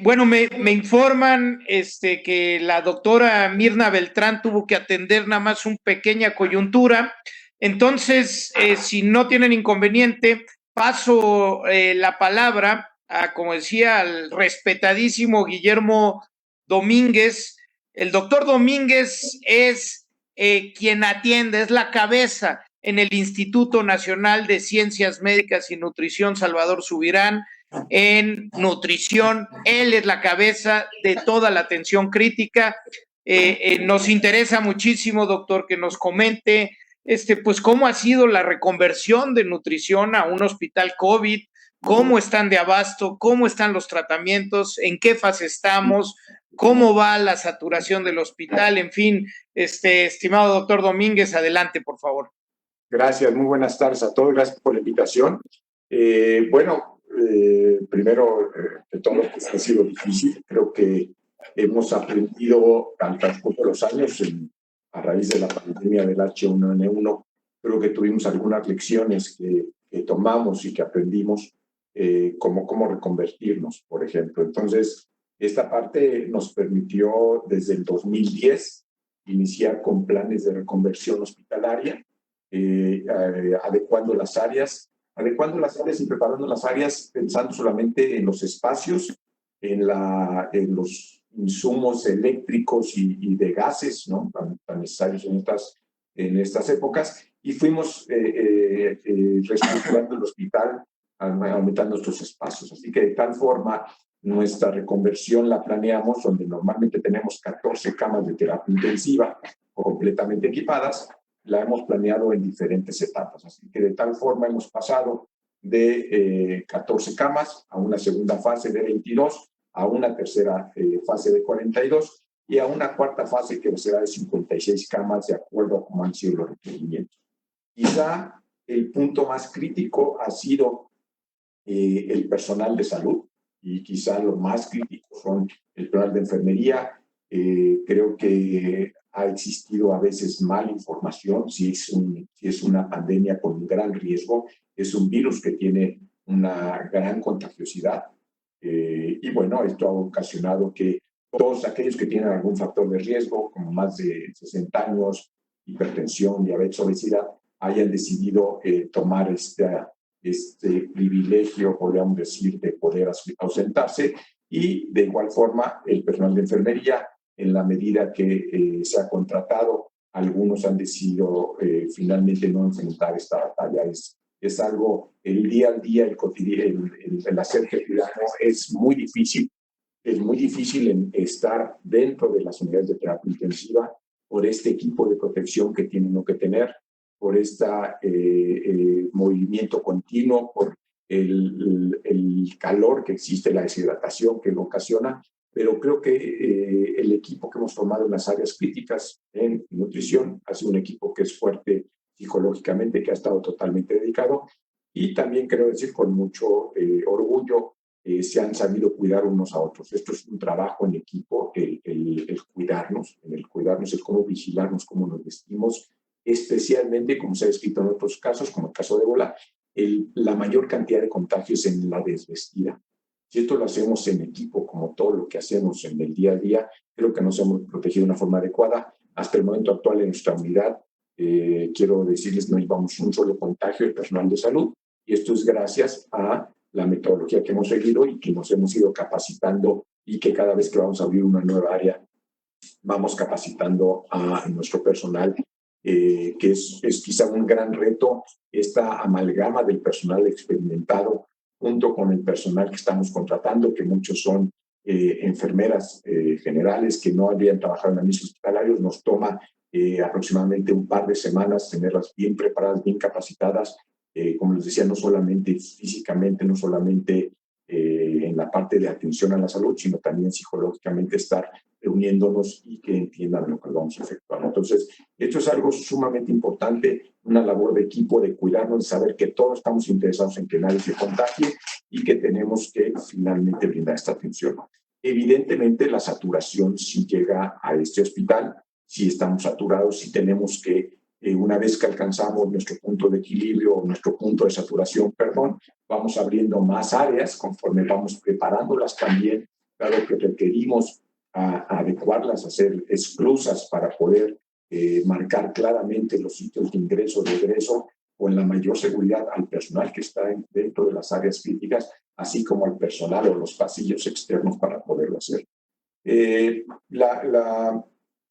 Bueno, me informan que la doctora Mirna Beltrán tuvo que atender nada más una pequeña coyuntura. Entonces, si no tienen inconveniente, paso la palabra a, como decía, al respetadísimo Guillermo Domínguez, El doctor Domínguez es quien atiende, es la cabeza en el Instituto Nacional de Ciencias Médicas y Nutrición Salvador Subirán en nutrición. Él es la cabeza de toda la atención crítica. Nos interesa muchísimo, doctor, que nos comente pues cómo ha sido la reconversión de nutrición a un hospital COVID, cómo están de abasto, cómo están los tratamientos, en qué fase estamos, cómo va la saturación del hospital, en fin, estimado doctor Domínguez, adelante, por favor. Gracias, muy buenas tardes a todos, gracias por la invitación. Primero, de todo, pues ha sido difícil, creo que hemos aprendido al transcurso de los años, a raíz de la pandemia del H1N1, creo que tuvimos algunas lecciones que tomamos y que aprendimos, como cómo reconvertirnos, por ejemplo. Entonces, esta parte nos permitió desde el 2010 iniciar con planes de reconversión hospitalaria, adecuando las áreas y preparando las áreas pensando solamente en los espacios, en los insumos eléctricos y de gases, ¿no?, tan necesarios en estas épocas, y fuimos reestructurando el hospital, aumentando nuestros espacios. Así que de tal forma nuestra reconversión la planeamos donde normalmente tenemos 14 camas de terapia intensiva completamente equipadas, la hemos planeado en diferentes etapas. Así que de tal forma hemos pasado de 14 camas a una segunda fase de 22, a una tercera fase de 42 y a una cuarta fase que será de 56 camas de acuerdo a cómo han sido los requerimientos. Quizá el punto más crítico ha sido el personal de salud, y quizá lo más crítico son el personal de enfermería. Creo que ha existido a veces mala información, si es una pandemia con un gran riesgo, es un virus que tiene una gran contagiosidad. Y bueno, esto ha ocasionado que todos aquellos que tienen algún factor de riesgo, como más de 60 años, hipertensión, diabetes, obesidad, hayan decidido tomar este privilegio, podríamos decir, de poder ausentarse, y de igual forma el personal de enfermería, en la medida que se ha contratado, algunos han decidido finalmente no enfrentar esta batalla. Es algo, el día al día, el cotidiano, el hacer cotidiano es muy difícil. Es muy difícil estar dentro de las unidades de terapia intensiva por este equipo de protección que tiene uno que tener, por este movimiento continuo, por el calor que existe, la deshidratación que lo ocasiona. Pero creo que el equipo que hemos formado en las áreas críticas en nutrición ha sido un equipo que es fuerte psicológicamente, que ha estado totalmente dedicado, y también quiero decir con mucho orgullo, se han sabido cuidar unos a otros. Esto es un trabajo en equipo, el cuidarnos, el cómo vigilarnos, cómo nos vestimos, especialmente, como se ha descrito en otros casos, como el caso de ébola, la mayor cantidad de contagios en la desvestida. Si esto lo hacemos en equipo, como todo lo que hacemos en el día a día, creo que nos hemos protegido de una forma adecuada. Hasta el momento actual en nuestra unidad, quiero decirles, no llevamos un solo contagio de personal de salud, y esto es gracias a la metodología que hemos seguido y que nos hemos ido capacitando, y que cada vez que vamos a abrir una nueva área, vamos capacitando a nuestro personal, que es quizá un gran reto, esta amalgama del personal experimentado junto con el personal que estamos contratando, que muchos son enfermeras generales que no habían trabajado en anexos hospitalarios. Nos toma aproximadamente un par de semanas tenerlas bien preparadas, bien capacitadas, como les decía, no solamente físicamente, no solamente en la parte de atención a la salud, sino también psicológicamente estar reuniéndonos y que entiendan lo que vamos a efectuar. Entonces, esto es algo sumamente importante, una labor de equipo, de cuidarnos, de saber que todos estamos interesados en que nadie se contagie y que tenemos que finalmente brindar esta atención. Evidentemente, la saturación sí llega a este hospital, sí estamos saturados, sí tenemos que, una vez que alcanzamos nuestro punto de equilibrio, nuestro punto de saturación, vamos abriendo más áreas conforme vamos preparándolas también. Claro que requerimos adecuarlas, hacer esclusas para poder marcar claramente los sitios de ingreso, de egreso, con la mayor seguridad al personal que está dentro de las áreas críticas, así como al personal o los pasillos externos para poderlo hacer.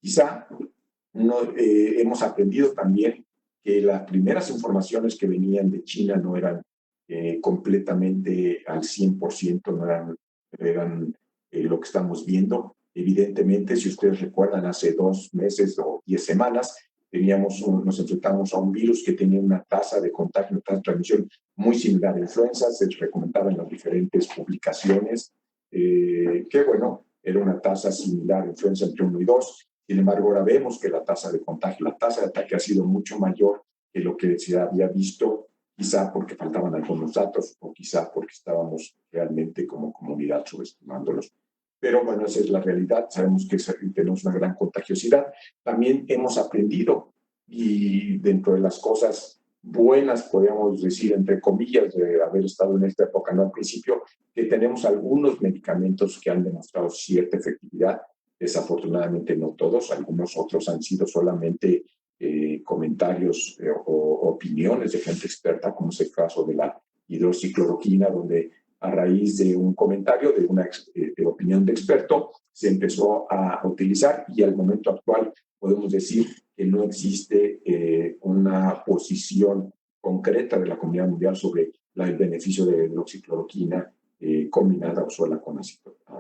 Quizá hemos aprendido también que las primeras informaciones que venían de China no eran completamente al 100%, no eran lo que estamos viendo. Evidentemente, si ustedes recuerdan, hace 2 meses o 10 semanas, nos enfrentamos a un virus que tenía una tasa de contagio, una tasa de transmisión muy similar a la influenza. Se recomentaba en las diferentes publicaciones que, bueno, era una tasa similar a la influenza entre 1 y 2. Sin embargo, ahora vemos que la tasa de contagio, la tasa de ataque ha sido mucho mayor que lo que se había visto, quizá porque faltaban algunos datos o quizá porque estábamos realmente como comunidad subestimándolos. Pero bueno, esa es la realidad. Sabemos que tenemos una gran contagiosidad. También hemos aprendido, y dentro de las cosas buenas, podríamos decir, entre comillas, de haber estado en esta época, no al principio, que tenemos algunos medicamentos que han demostrado cierta efectividad. Desafortunadamente no todos, algunos otros han sido solamente comentarios o opiniones de gente experta, como es el caso de la hidroxicloroquina, donde a raíz de un comentario, de una opinión de experto, se empezó a utilizar, y al momento actual podemos decir que no existe una posición concreta de la comunidad mundial sobre el beneficio de la hidroxicloroquina combinada o sola con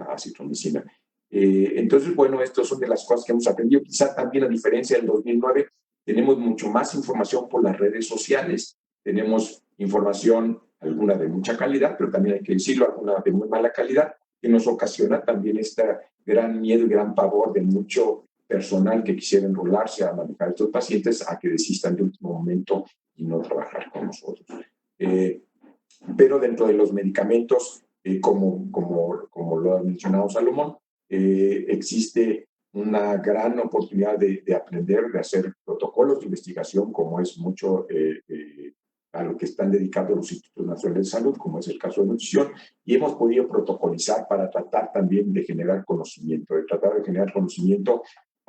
acitromicina. Entonces, bueno, estas son de las cosas que hemos aprendido. Quizá también, a diferencia del 2009, tenemos mucho más información por las redes sociales. Tenemos información, alguna de mucha calidad, pero también hay que decirlo, alguna de muy mala calidad, que nos ocasiona también este gran miedo y gran pavor de mucho personal que quisiera enrolarse a manejar a estos pacientes, a que desistan de último momento y no trabajar con nosotros. Pero dentro de los medicamentos, como lo ha mencionado Salomón, existe una gran oportunidad de aprender, de hacer protocolos de investigación, como es mucho a lo que están dedicados los Institutos Nacionales de Salud, como es el caso de nutrición, y hemos podido protocolizar para tratar también de generar conocimiento,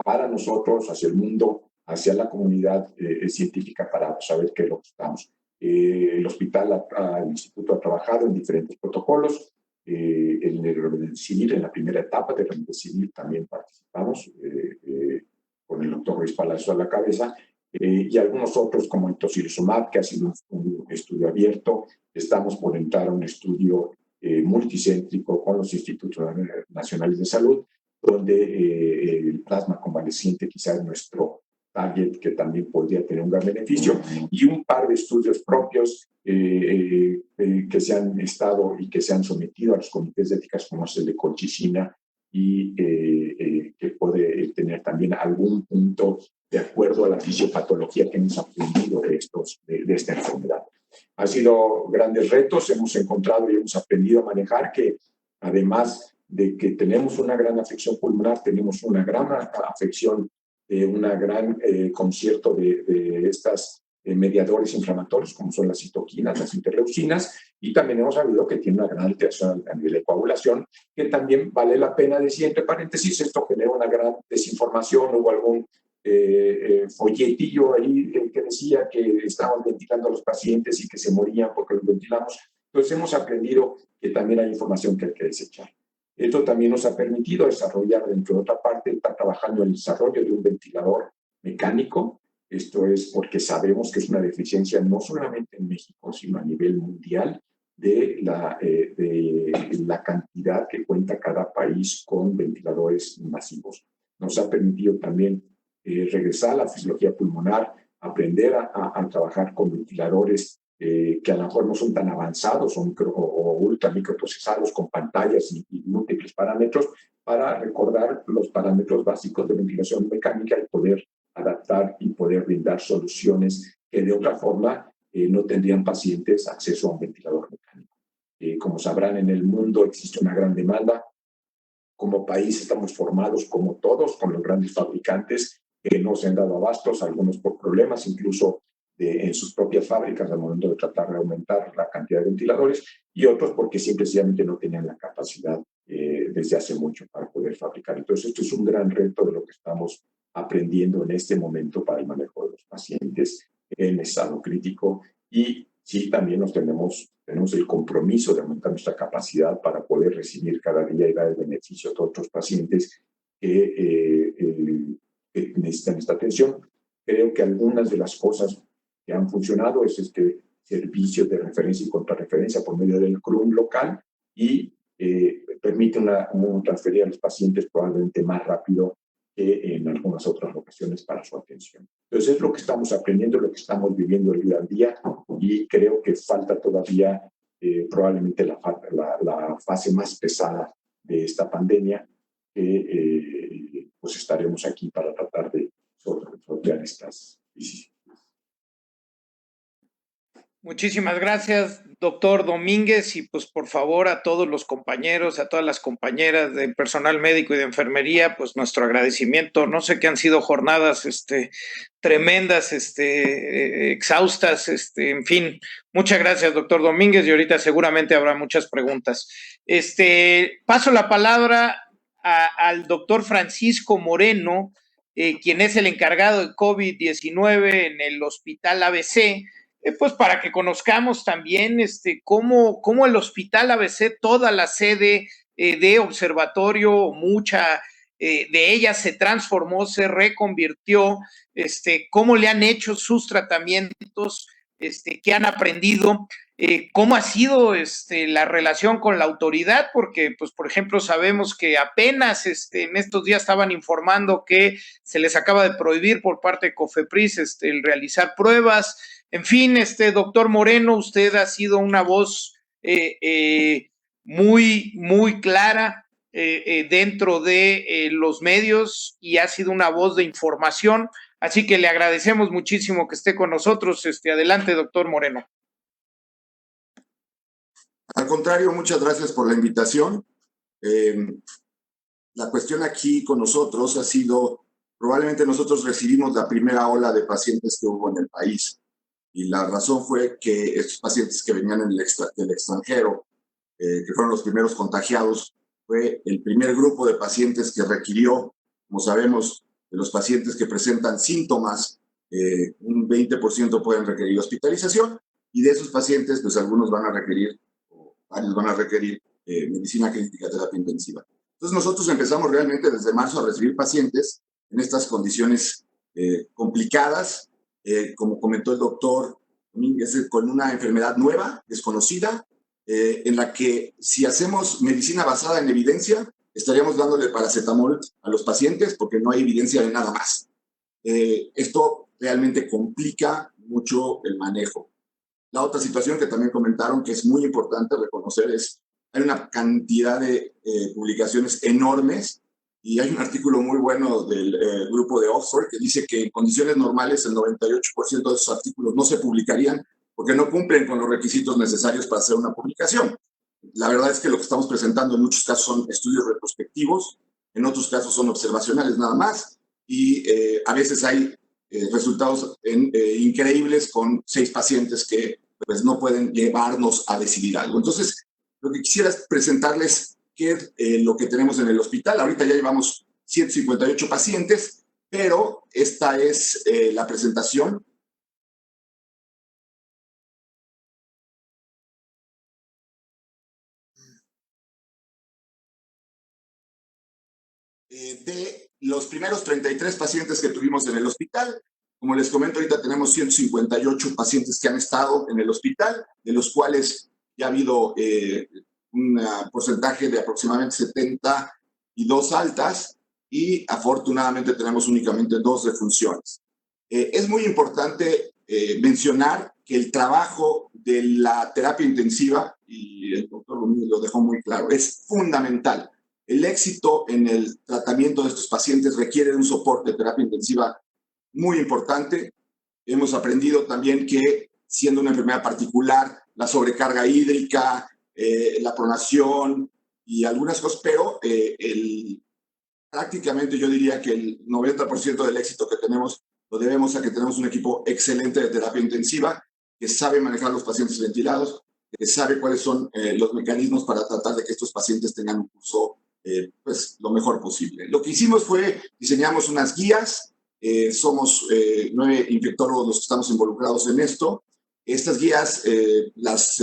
para nosotros, hacia el mundo, hacia la comunidad científica, para saber qué es lo que estamos. El hospital, el instituto ha trabajado en diferentes protocolos. En el Remdesivir, en la primera etapa de Remdesivir también participamos con el doctor Ruiz Palacio a la cabeza, y algunos otros como el tocilizumab, que ha sido un estudio abierto. Estamos por entrar a un estudio multicéntrico con los Institutos Nacionales de Salud, donde el plasma convaleciente quizás es nuestro target, que también podría tener un gran beneficio, y un par de estudios propios que se han estado y que se han sometido a los comités de éticas, como es el de colchicina, y que puede tener también algún punto de acuerdo a la fisiopatología que hemos aprendido de esta enfermedad. Ha sido grandes retos, hemos encontrado y hemos aprendido a manejar que, además de que tenemos una gran afección pulmonar, tenemos una gran afección, un gran concierto de estas mediadores inflamatorios, como son las citoquinas, las interleucinas, y también hemos sabido que tiene una gran alteración a nivel de coagulación, que también vale la pena decir, entre paréntesis, esto genera una gran desinformación. Hubo algún folletillo ahí que decía que estaban ventilando a los pacientes y que se morían porque los ventilamos. Entonces hemos aprendido que también hay información que hay que desechar. Esto también nos ha permitido desarrollar, dentro de otra parte, estar trabajando en el desarrollo de un ventilador mecánico. Esto es porque sabemos que es una deficiencia no solamente en México, sino a nivel mundial, de la cantidad que cuenta cada país con ventiladores masivos. Nos ha permitido también regresar a la fisiología pulmonar, aprender a trabajar con ventiladores que a lo mejor no son tan avanzados o ultra microprocesados, con pantallas y múltiples parámetros, para recordar los parámetros básicos de ventilación mecánica y poder adaptar y poder brindar soluciones que de otra forma no tendrían pacientes acceso a un ventilador mecánico. Como sabrán, en el mundo existe una gran demanda. Como país estamos formados, como todos, con los grandes fabricantes que no se han dado abastos, algunos por problemas incluso en sus propias fábricas al momento de tratar de aumentar la cantidad de ventiladores, y otros porque simplemente no tenían la capacidad desde hace mucho para poder fabricar. Entonces, esto es un gran reto de lo que estamos aprendiendo en este momento para el manejo de los pacientes en estado crítico, y sí también tenemos el compromiso de aumentar nuestra capacidad para poder recibir cada día y dar el beneficio a todos otros pacientes que necesitan esta atención. Creo que algunas de las cosas que han funcionado es este servicio de referencia y contrarreferencia por medio del CRUM local y permite una transferir a los pacientes probablemente más rápido que en algunas otras ocasiones para su atención. Entonces es lo que estamos aprendiendo, lo que estamos viviendo el día a día y creo que falta todavía probablemente la fase más pesada de esta pandemia que pues estaremos aquí para tratar de sortear estas crisis. Muchísimas gracias, doctor Domínguez, y pues por favor a todos los compañeros, a todas las compañeras de personal médico y de enfermería, pues nuestro agradecimiento. No sé qué han sido jornadas tremendas, exhaustas, en fin. Muchas gracias, doctor Domínguez, y ahorita seguramente habrá muchas preguntas. Paso la palabra al doctor Francisco Moreno, quien es el encargado de COVID-19 en el Hospital ABC. Pues para que conozcamos también cómo el Hospital ABC, toda la sede de observatorio, mucha de ella se transformó, se reconvirtió, cómo le han hecho sus tratamientos, qué han aprendido, cómo ha sido la relación con la autoridad, porque, pues, por ejemplo, sabemos que apenas en estos días estaban informando que se les acaba de prohibir por parte de COFEPRIS el realizar pruebas. En fin, doctor Moreno, usted ha sido una voz muy, muy clara dentro de los medios y ha sido una voz de información, así que le agradecemos muchísimo que esté con nosotros. Adelante, doctor Moreno. Al contrario, muchas gracias por la invitación. La cuestión aquí con nosotros ha sido, probablemente nosotros recibimos la primera ola de pacientes que hubo en el país. Y la razón fue que estos pacientes que venían del extranjero, que fueron los primeros contagiados, fue el primer grupo de pacientes que requirió, como sabemos, de los pacientes que presentan síntomas, un 20% pueden requerir hospitalización, y de esos pacientes, pues algunos van a requerir, o varios van a requerir medicina crítica, terapia intensiva. Entonces nosotros empezamos realmente desde marzo a recibir pacientes en estas condiciones complicadas, como comentó el doctor Domínguez, con una enfermedad nueva, desconocida, en la que si hacemos medicina basada en evidencia, estaríamos dándole paracetamol a los pacientes porque no hay evidencia de nada más. Esto realmente complica mucho el manejo. La otra situación que también comentaron, que es muy importante reconocer, es hay una cantidad de publicaciones enormes. Y hay un artículo muy bueno del grupo de Oxford que dice que en condiciones normales el 98% de esos artículos no se publicarían porque no cumplen con los requisitos necesarios para hacer una publicación. La verdad es que lo que estamos presentando en muchos casos son estudios retrospectivos, en otros casos son observacionales nada más, y a veces hay resultados increíbles con 6 pacientes que pues, no pueden llevarnos a decidir algo. Entonces, lo que quisiera es presentarles qué es lo que tenemos en el hospital. Ahorita ya llevamos 158 pacientes, pero esta es la presentación. De los primeros 33 pacientes que tuvimos en el hospital. Como les comento, ahorita tenemos 158 pacientes que han estado en el hospital, de los cuales ya ha habido un porcentaje de aproximadamente 72 altas y afortunadamente tenemos únicamente 2 defunciones. Es muy importante mencionar que el trabajo de la terapia intensiva, y el doctor Domínguez lo dejó muy claro, es fundamental. El éxito en el tratamiento de estos pacientes requiere de un soporte de terapia intensiva muy importante. Hemos aprendido también que, siendo una enfermedad particular, la sobrecarga hídrica, la pronación y algunas cosas, pero prácticamente yo diría que el 90% del éxito que tenemos lo debemos a que tenemos un equipo excelente de terapia intensiva que sabe manejar los pacientes ventilados, que sabe cuáles son los mecanismos para tratar de que estos pacientes tengan un curso pues, lo mejor posible. Lo que hicimos fue, diseñamos unas guías, somos 9 infectólogos los que estamos involucrados en esto, Estas guías las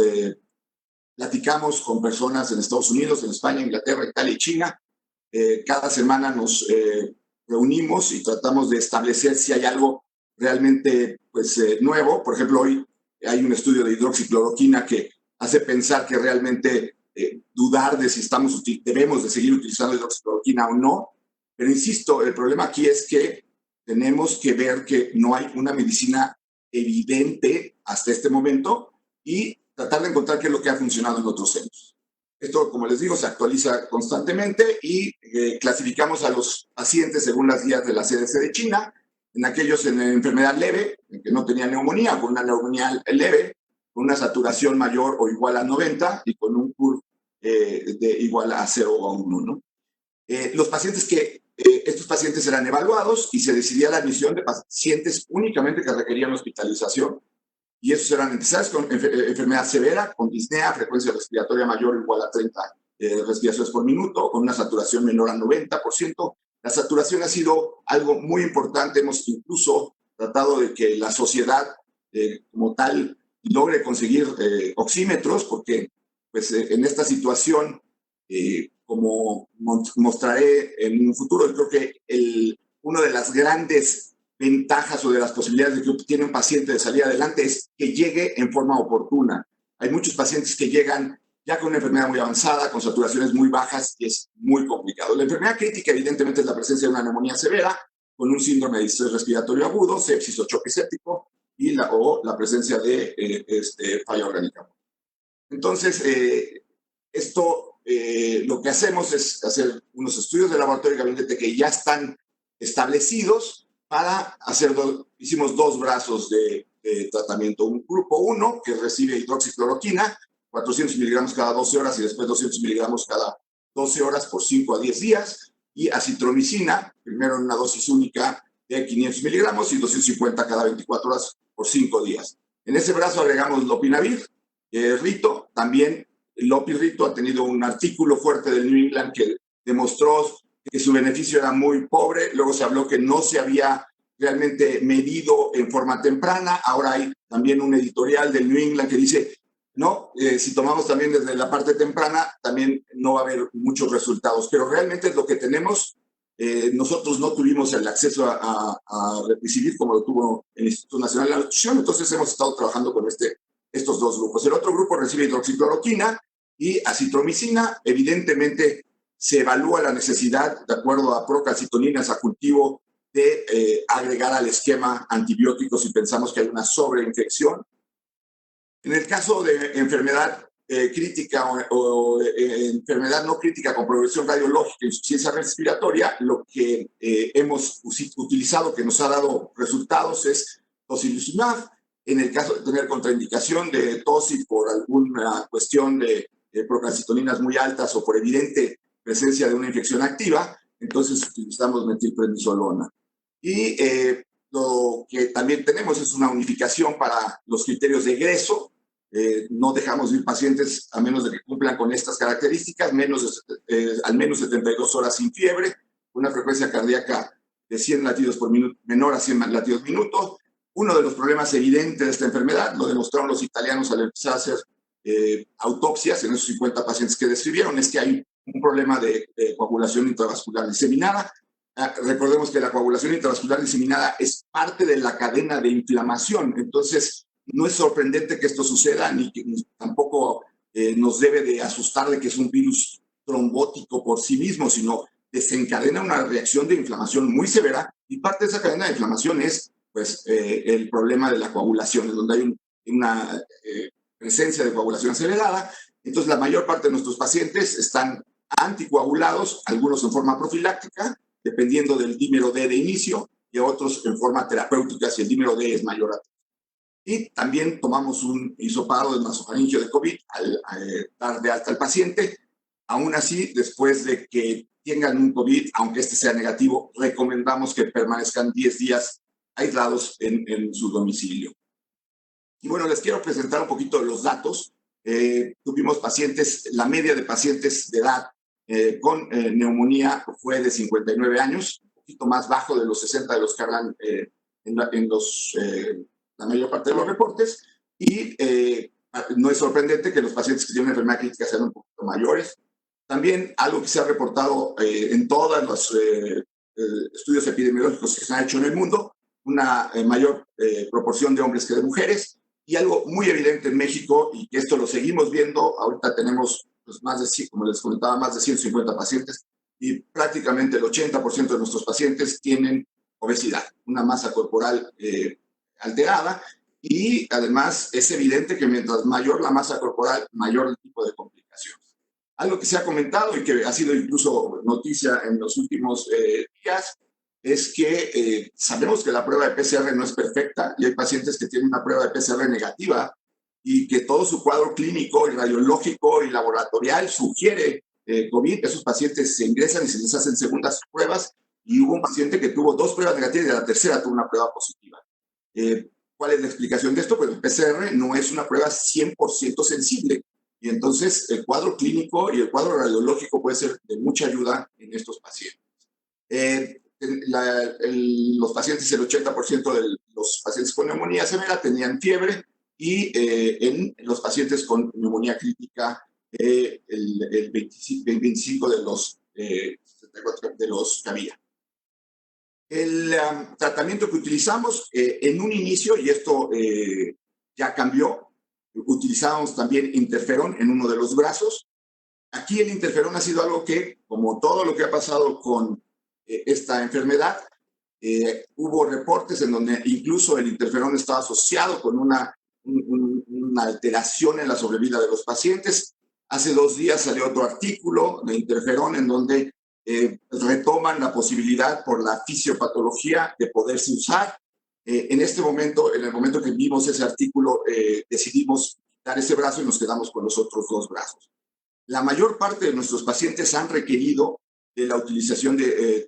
platicamos con personas en Estados Unidos, en España, Inglaterra, Italia y China. Cada semana nos reunimos y tratamos de establecer si hay algo realmente pues, nuevo. Por ejemplo, hoy hay un estudio de hidroxicloroquina que hace pensar que realmente dudar de si debemos de seguir utilizando hidroxicloroquina o no. Pero insisto, el problema aquí es que tenemos que ver que no hay una medicina evidente hasta este momento y tratar de encontrar qué es lo que ha funcionado en otros centros. Esto, como les digo, se actualiza constantemente y clasificamos a los pacientes según las guías de la CDC de China, en aquellos en enfermedad leve, en que no tenían neumonía, con una neumonía leve, con una saturación mayor o igual a 90 y con un curve igual a 0 o a 1, ¿no? Estos pacientes eran evaluados y se decidía la admisión de pacientes únicamente que requerían hospitalización. Y esos eran empezados con enfermedad severa, con disnea, frecuencia respiratoria mayor o igual a 30 respiraciones por minuto, con una saturación menor a 90%. La saturación ha sido algo muy importante. Hemos incluso tratado de que la sociedad como tal logre conseguir oxímetros, porque pues, en esta situación, como mostraré en un futuro, yo creo que una de las grandes ventajas o de las posibilidades de que tiene un paciente de salir adelante es que llegue en forma oportuna. Hay muchos pacientes que llegan ya con una enfermedad muy avanzada, con saturaciones muy bajas, y es muy complicado. La enfermedad crítica, evidentemente, es la presencia de una neumonía severa, con un síndrome de distrés respiratorio agudo, sepsis o choque séptico, o la presencia de falla orgánica. Entonces, lo que hacemos es hacer unos estudios de laboratorio y gabinete que ya están establecidos para hicimos dos brazos de tratamiento. Un grupo 1 que recibe hidroxicloroquina, 400 miligramos cada 12 horas y después 200 miligramos cada 12 horas por 5 a 10 días, y acitromicina, primero en una dosis única de 500 miligramos y 250 cada 24 horas por 5 días. En ese brazo agregamos lopinavir, Rito. También Lopirrito ha tenido un artículo fuerte del New England que demostró que su beneficio era muy pobre. Luego se habló que no se había realmente medido en forma temprana. Ahora hay también un editorial del New England que dice, no, si tomamos también desde la parte temprana, también no va a haber muchos resultados. Pero realmente lo que tenemos, nosotros no tuvimos el acceso a recibir como lo tuvo el Instituto Nacional de la Nutrición, entonces hemos estado trabajando con estos dos grupos. El otro grupo recibe hidroxicloroquina y acitromicina. Evidentemente, se evalúa la necesidad, de acuerdo a procalcitoninas a cultivo, de agregar al esquema antibióticos si pensamos que hay una sobreinfección. En el caso de enfermedad crítica o enfermedad no crítica con progresión radiológica e insuficiencia respiratoria, lo que hemos utilizado que nos ha dado resultados es tocilizumab. En el caso de tener contraindicación de tos y por alguna cuestión de procalcitoninas muy altas o por evidente presencia de una infección activa, entonces utilizamos metilprednisolona. Y lo que también tenemos es una unificación para los criterios de egreso. No dejamos ir pacientes a menos de que cumplan con estas características, al menos 72 horas sin fiebre, una frecuencia cardíaca de 100 latidos por minuto, menor a 100 latidos minuto. Uno de los problemas evidentes de esta enfermedad lo demostraron los italianos al empezar a hacer autopsias en esos 50 pacientes que describieron, es que hay un problema de coagulación intravascular diseminada. Recordemos que la coagulación intravascular diseminada es parte de la cadena de inflamación, entonces no es sorprendente que esto suceda, ni tampoco nos debe de asustar de que es un virus trombótico por sí mismo, sino desencadena una reacción de inflamación muy severa, y parte de esa cadena de inflamación es pues, el problema de la coagulación, en donde hay una presencia de coagulación acelerada. Entonces la mayor parte de nuestros pacientes están anticoagulados, algunos en forma profiláctica, dependiendo del dímero D de inicio, y otros en forma terapéutica si el dímero D es mayor a 3. Y también tomamos un hisopado del nasofaringeo de COVID al dar de alta al paciente. Aún así, después de que tengan un COVID, aunque este sea negativo, recomendamos que permanezcan 10 días aislados en su domicilio. Y bueno, les quiero presentar un poquito los datos. Tuvimos pacientes, la media de pacientes de edad con neumonía fue de 59 años, un poquito más bajo de los 60 de los que hablan la mayor parte de los reportes. y no es sorprendente que los pacientes que tienen enfermedad crítica sean un poquito mayores. También algo que se ha reportado en todos los estudios epidemiológicos que se han hecho en el mundo, una mayor proporción de hombres que de mujeres, y algo muy evidente en México, y que esto lo seguimos viendo, ahorita tenemos pues, más de, como les comentaba, más de 150 pacientes, y prácticamente el 80% de nuestros pacientes tienen obesidad, una masa corporal alterada, y además es evidente que mientras mayor la masa corporal, mayor el tipo de complicaciones. Algo que se ha comentado y que ha sido incluso noticia en los últimos días es que sabemos que la prueba de PCR no es perfecta y hay pacientes que tienen una prueba de PCR negativa y que todo su cuadro clínico y radiológico y laboratorial sugiere COVID. Esos pacientes se ingresan y se les hacen segundas pruebas y hubo un paciente que tuvo 2 pruebas negativas y de la tercera tuvo una prueba positiva. ¿Cuál es la explicación de esto? Pues el PCR no es una prueba 100% sensible. Y entonces el cuadro clínico y el cuadro radiológico puede ser de mucha ayuda en estos pacientes. Los pacientes, el 80% de los pacientes con neumonía severa tenían fiebre y en los pacientes con neumonía crítica el 25 de los que había. El tratamiento que utilizamos en un inicio, y esto ya cambió, utilizábamos también interferón en uno de los brazos. Aquí el interferón ha sido algo que, como todo lo que ha pasado con esta enfermedad, hubo reportes en donde incluso el interferón estaba asociado con una alteración en la sobrevida de los pacientes. Hace 2 días salió otro artículo de interferón en donde retoman la posibilidad por la fisiopatología de poderse usar. En este momento, en el momento que vimos ese artículo, decidimos quitar ese brazo y nos quedamos con los otros 2 brazos. La mayor parte de nuestros pacientes han requerido de la utilización de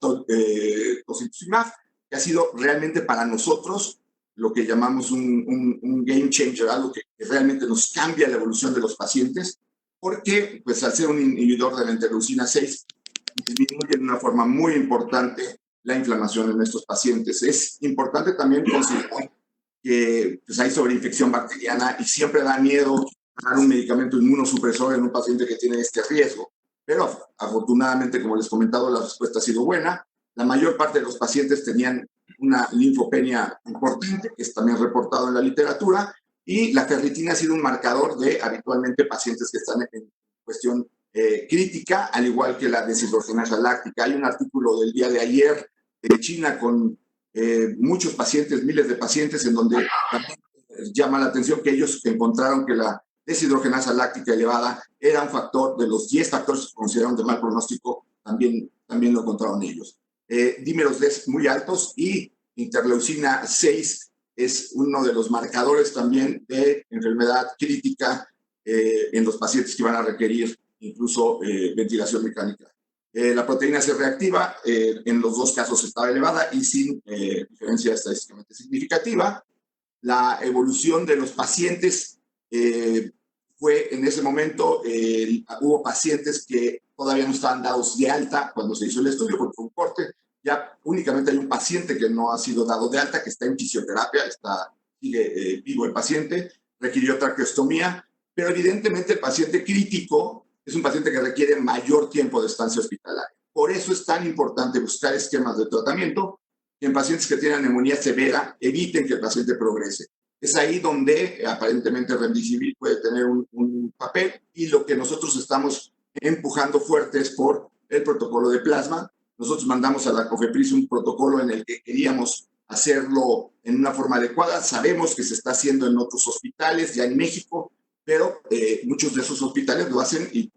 tocilizumab, que ha sido realmente para nosotros lo que llamamos un game changer, algo que realmente nos cambia la evolución de los pacientes, porque pues, al ser un inhibidor de la interleucina 6, disminuye de una forma muy importante la inflamación en estos pacientes. Es importante también considerar que pues, hay sobreinfección bacteriana y siempre da miedo dar un medicamento inmunosupresor en un paciente que tiene este riesgo. Pero afortunadamente, como les he comentado, la respuesta ha sido buena. La mayor parte de los pacientes tenían una linfopenia importante, que es también reportado en la literatura, y la ferritina ha sido un marcador de habitualmente pacientes que están en cuestión crítica, al igual que la deshidrogenasa láctica. Hay un artículo del día de ayer de China con muchos pacientes, miles de pacientes, en donde llama la atención que ellos encontraron que la deshidrogenasa láctica elevada era un factor de los 10 factores que consideraron de mal pronóstico, también lo encontraron ellos. Dímeros D muy altos y interleucina 6 es uno de los marcadores también de enfermedad crítica en los pacientes que van a requerir incluso ventilación mecánica. La proteína C reactiva en los 2 casos estaba elevada y sin diferencia estadísticamente significativa. La evolución de los pacientes fue en ese momento, hubo pacientes que todavía no estaban dados de alta cuando se hizo el estudio porque fue un corte. Ya únicamente hay un paciente que no ha sido dado de alta, que está en fisioterapia, sigue vivo el paciente, requirió traqueostomía, pero evidentemente el paciente crítico es un paciente que requiere mayor tiempo de estancia hospitalaria. Por eso es tan importante buscar esquemas de tratamiento que en pacientes que tienen neumonía severa eviten que el paciente progrese. Es ahí donde aparentemente Remdesivir puede tener un papel, y lo que nosotros estamos empujando fuerte es por el protocolo de plasma. Nosotros mandamos a la COFEPRIS un protocolo en el que queríamos hacerlo en una forma adecuada. Sabemos que se está haciendo en otros hospitales, ya en México, pero muchos de esos hospitales lo hacen y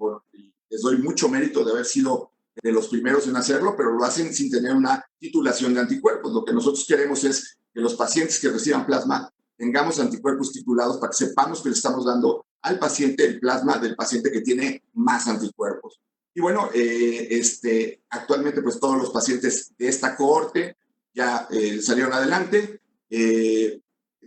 les doy mucho mérito de haber sido de los primeros en hacerlo, pero lo hacen sin tener una titulación de anticuerpos. Lo que nosotros queremos es que los pacientes que reciban plasma tengamos anticuerpos titulados para que sepamos que le estamos dando al paciente el plasma del paciente que tiene más anticuerpos. Y bueno, actualmente pues todos los pacientes de esta cohorte ya salieron adelante.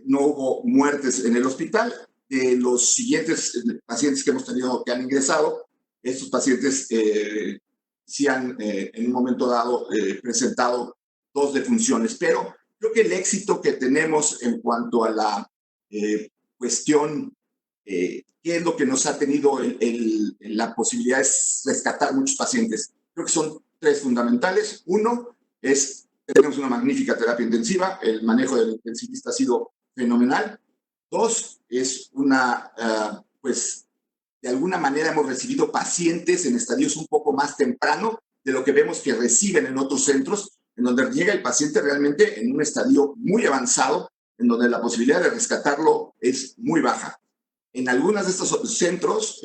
No hubo muertes en el hospital. Los siguientes pacientes que hemos tenido que han ingresado, estos pacientes sí han en un momento dado presentado 2 defunciones, pero creo que el éxito que tenemos en cuanto a la cuestión, ¿qué es lo que nos ha tenido la posibilidad de rescatar muchos pacientes? Creo que son tres fundamentales. Uno es que tenemos una magnífica terapia intensiva, el manejo del intensivista ha sido fenomenal. Dos, es pues de alguna manera hemos recibido pacientes en estadios un poco más temprano de lo que vemos que reciben en otros centros, en donde llega el paciente realmente en un estadio muy avanzado, en donde la posibilidad de rescatarlo es muy baja. En algunos de estos centros,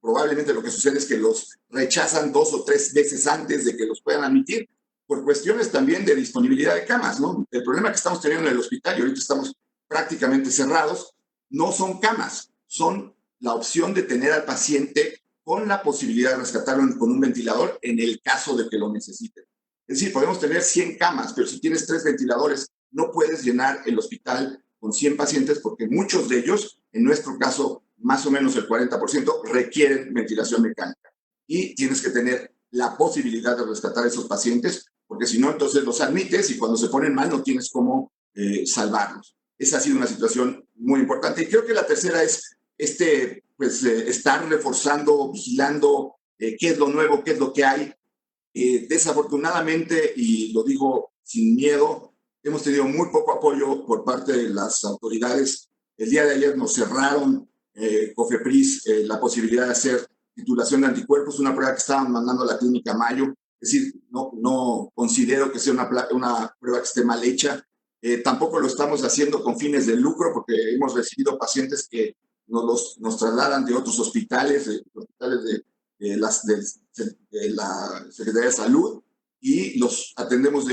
probablemente lo que sucede es que los rechazan 2 o 3 veces antes de que los puedan admitir, por cuestiones también de disponibilidad de camas, ¿no? El problema que estamos teniendo en el hospital, y ahorita estamos prácticamente cerrados, no son camas, son la opción de tener al paciente con la posibilidad de rescatarlo con un ventilador en el caso de que lo necesiten. Es decir, podemos tener 100 camas, pero si tienes 3 ventiladores, no puedes llenar el hospital con 100 pacientes porque muchos de ellos, en nuestro caso, más o menos el 40%, requieren ventilación mecánica. Y tienes que tener la posibilidad de rescatar a esos pacientes, porque si no, entonces los admites y cuando se ponen mal no tienes cómo salvarlos. Esa ha sido una situación muy importante. Y creo que la tercera es estar reforzando, vigilando qué es lo nuevo, qué es lo que hay. Desafortunadamente, y lo digo sin miedo, hemos tenido muy poco apoyo por parte de las autoridades. El día de ayer nos cerraron COFEPRIS la posibilidad de hacer titulación de anticuerpos, una prueba que estaban mandando a la clínica Mayo. Es decir, no considero que sea una prueba que esté mal hecha. Tampoco lo estamos haciendo con fines de lucro porque hemos recibido pacientes que nos trasladan de otros hospitales, de la Secretaría de Salud, y los atendemos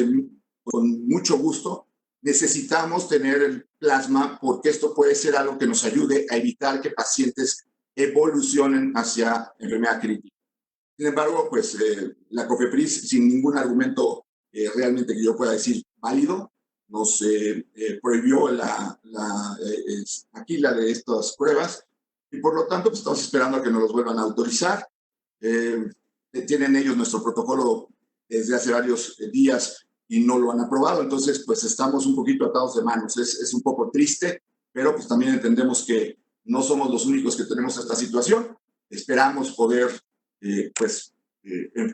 con mucho gusto. Necesitamos tener el plasma porque esto puede ser algo que nos ayude a evitar que pacientes evolucionen hacia enfermedad crítica. Sin embargo, pues la COFEPRIS, sin ningún argumento realmente que yo pueda decir válido, nos prohibió la de estas pruebas y por lo tanto pues, estamos esperando a que nos los vuelvan a autorizar. Tienen ellos nuestro protocolo desde hace varios días y no lo han aprobado, entonces pues estamos un poquito atados de manos. Es un poco triste, pero pues también entendemos que no somos los únicos que tenemos esta situación. Esperamos poder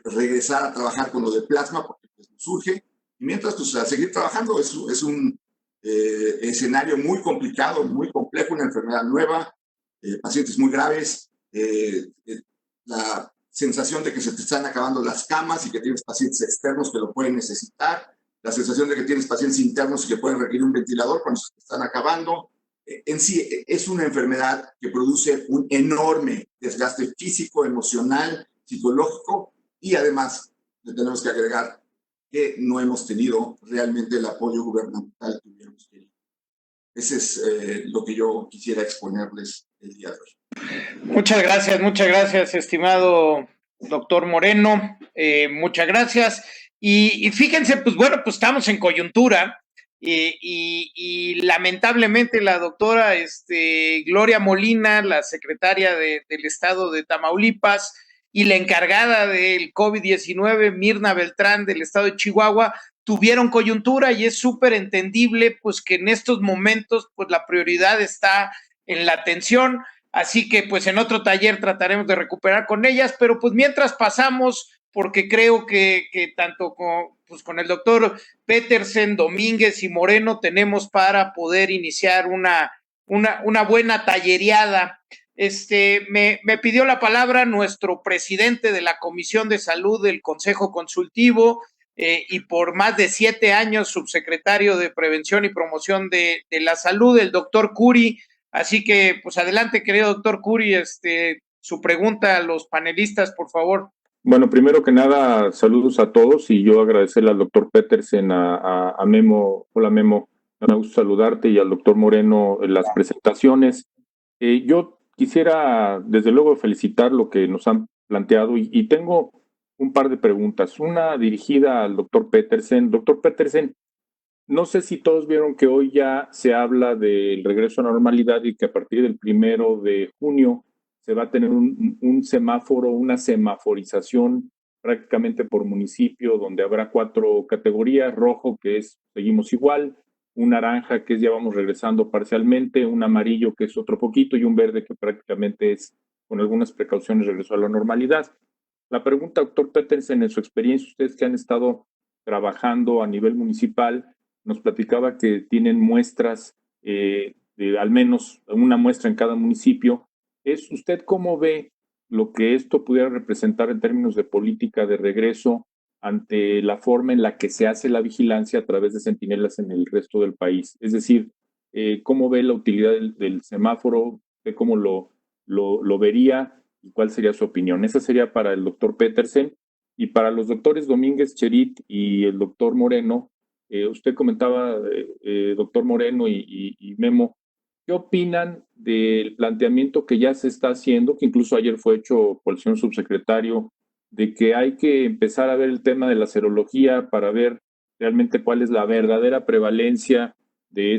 regresar a trabajar con lo de plasma porque pues, nos surge. Y mientras, pues a seguir trabajando, es un escenario muy complicado, muy complejo, una enfermedad nueva, pacientes muy graves, la sensación de que se te están acabando las camas y que tienes pacientes externos que lo pueden necesitar, la sensación de que tienes pacientes internos y que pueden requerir un ventilador cuando se te están acabando. En sí, es una enfermedad que produce un enorme desgaste físico, emocional, psicológico y además le tenemos que agregar que no hemos tenido realmente el apoyo gubernamental que hubiéramos querido. Ese es lo que yo quisiera exponerles el día de hoy. Muchas gracias, estimado doctor Moreno. Muchas gracias. Y fíjense, pues bueno, pues estamos en coyuntura y lamentablemente la doctora Gloria Molina, la secretaria del estado de Tamaulipas, y la encargada del COVID-19, Mirna Beltrán, del estado de Chihuahua, tuvieron coyuntura y es súper entendible pues que en estos momentos pues la prioridad está en la atención, así que pues en otro taller trataremos de recuperar con ellas, pero pues mientras pasamos, porque creo que tanto con el doctor Petersen, Domínguez y Moreno tenemos para poder iniciar una buena tallereada. Me pidió la palabra nuestro presidente de la Comisión de Salud del Consejo Consultivo y por más de 7 años subsecretario de Prevención y Promoción de la Salud, el doctor Curi. Así que, pues adelante, querido doctor Curi, su pregunta a los panelistas, por favor. Bueno, primero que nada, saludos a todos y yo agradecerle al doctor Petersen, a Memo. Hola, Memo. Me gusta saludarte y al doctor Moreno en las presentaciones. Yo quisiera, desde luego, felicitar lo que nos han planteado y tengo un par de preguntas. Una dirigida al doctor Petersen. Doctor Petersen, no sé si todos vieron que hoy ya se habla del regreso a normalidad y que a partir del 1 de junio se va a tener un semáforo, una semaforización prácticamente por municipio, donde habrá 4 categorías: rojo, que es seguimos igual, un naranja que es ya vamos regresando parcialmente, un amarillo que es otro poquito y un verde que prácticamente es, con algunas precauciones, regresó a la normalidad. La pregunta, doctor Petersen, en su experiencia, ustedes que han estado trabajando a nivel municipal, nos platicaba que tienen muestras de al menos una muestra en cada municipio. ¿Usted cómo ve lo que esto pudiera representar en términos de política de regreso ante la forma en la que se hace la vigilancia a través de centinelas en el resto del país? Es decir, ¿cómo ve la utilidad del semáforo? ¿Cómo lo vería? ¿Y cuál sería su opinión? Esa sería para el doctor Petersen. Y para los doctores Domínguez, Cherit y el doctor Moreno, usted comentaba, doctor Moreno y Memo, ¿qué opinan del planteamiento que ya se está haciendo, que incluso ayer fue hecho por el señor subsecretario, de que hay que empezar a ver el tema de la serología para ver realmente cuál es la verdadera prevalencia de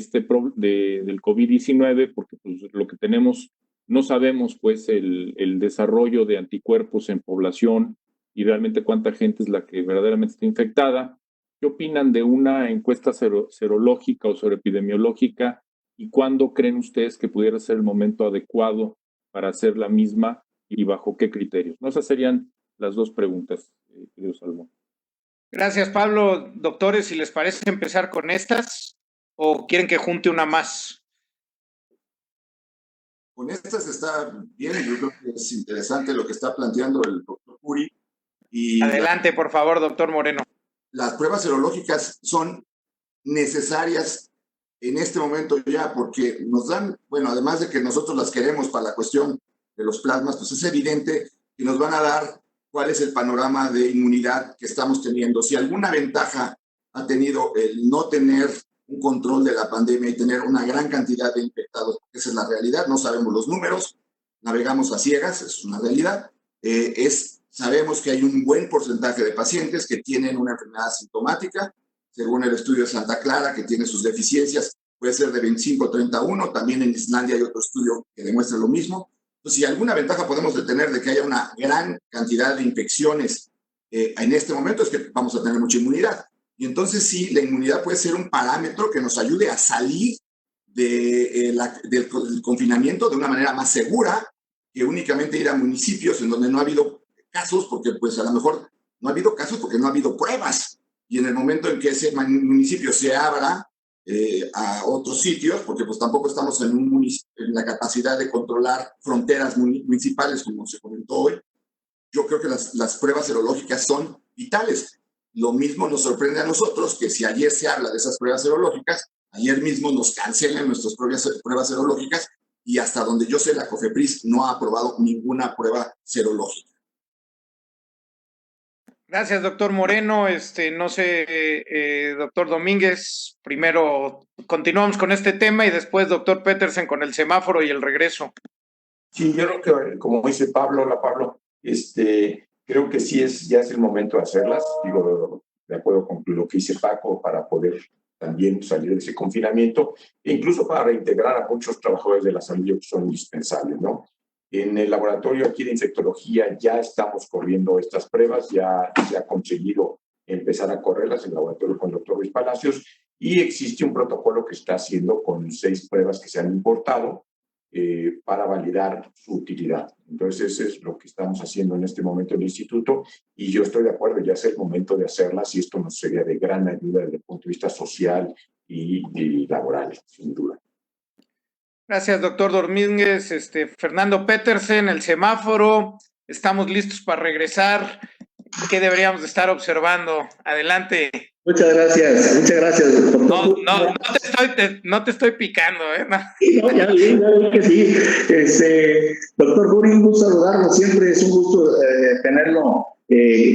del COVID-19, porque pues, lo que tenemos, no sabemos pues el desarrollo de anticuerpos en población y realmente cuánta gente es la que verdaderamente está infectada? ¿Qué opinan de una encuesta serológica o epidemiológica? ¿Y cuándo creen ustedes que pudiera ser el momento adecuado para hacer la misma y bajo qué criterios? No, esas serían las dos preguntas, querido Salomón. Gracias, Pablo. Doctores, si les parece empezar con estas o quieren que junte una más. Con estas está bien, yo creo que es interesante lo que está planteando el doctor Curi. Y adelante, por favor, doctor Moreno. Las pruebas serológicas son necesarias en este momento ya, porque nos dan, bueno, además de que nosotros las queremos para la cuestión de los plasmas, pues es evidente que nos van a dar cuál es el panorama de inmunidad que estamos teniendo. Si alguna ventaja ha tenido el no tener un control de la pandemia y tener una gran cantidad de infectados, esa es la realidad, no sabemos los números, navegamos a ciegas, es una realidad, sabemos que hay un buen porcentaje de pacientes que tienen una enfermedad asintomática, según el estudio de Santa Clara, que tiene sus deficiencias, puede ser de 25 a 31, también en Islandia hay otro estudio que demuestra lo mismo. Entonces, si alguna ventaja podemos tener de que haya una gran cantidad de infecciones en este momento, es que vamos a tener mucha inmunidad. Y entonces sí, la inmunidad puede ser un parámetro que nos ayude a salir del confinamiento de una manera más segura que únicamente ir a municipios en donde no ha habido casos, porque pues a lo mejor no ha habido casos porque no ha habido pruebas. Y en el momento en que ese municipio se abra a otros sitios, porque pues tampoco estamos en la capacidad de controlar fronteras municipales, como se comentó hoy, yo creo que las pruebas serológicas son vitales. Lo mismo nos sorprende a nosotros que si ayer se habla de esas pruebas serológicas, ayer mismo nos cancelan nuestras propias pruebas serológicas y hasta donde yo sé la COFEPRIS no ha aprobado ninguna prueba serológica. Gracias, doctor Moreno. No sé, doctor Domínguez, primero continuamos con este tema y después doctor Petersen con el semáforo y el regreso. Sí, yo creo que, como dice Pablo, creo que sí ya es el momento de hacerlas, digo, de acuerdo con lo que dice Paco, para poder también salir de ese confinamiento, e incluso para reintegrar a muchos trabajadores de la salud que son indispensables, ¿no? En el laboratorio aquí de infectología ya estamos corriendo estas pruebas, ya se ha conseguido empezar a correrlas en el laboratorio con el doctor Luis Palacios, y existe un protocolo que está haciendo con 6 pruebas que se han importado para validar su utilidad. Entonces, eso es lo que estamos haciendo en este momento en el instituto, y yo estoy de acuerdo, ya es el momento de hacerlas, y esto nos sería de gran ayuda desde el punto de vista social y laboral, sin duda. Gracias, doctor Domínguez. Fernando Petersen, el semáforo, estamos listos para regresar. ¿Qué deberíamos de estar observando? Adelante. Muchas gracias, doctor. No te estoy picando, ¿eh? No. Sí, no, ya vi que sí. Doctor Curi, un gusto saludarlo, siempre es un gusto tenerlo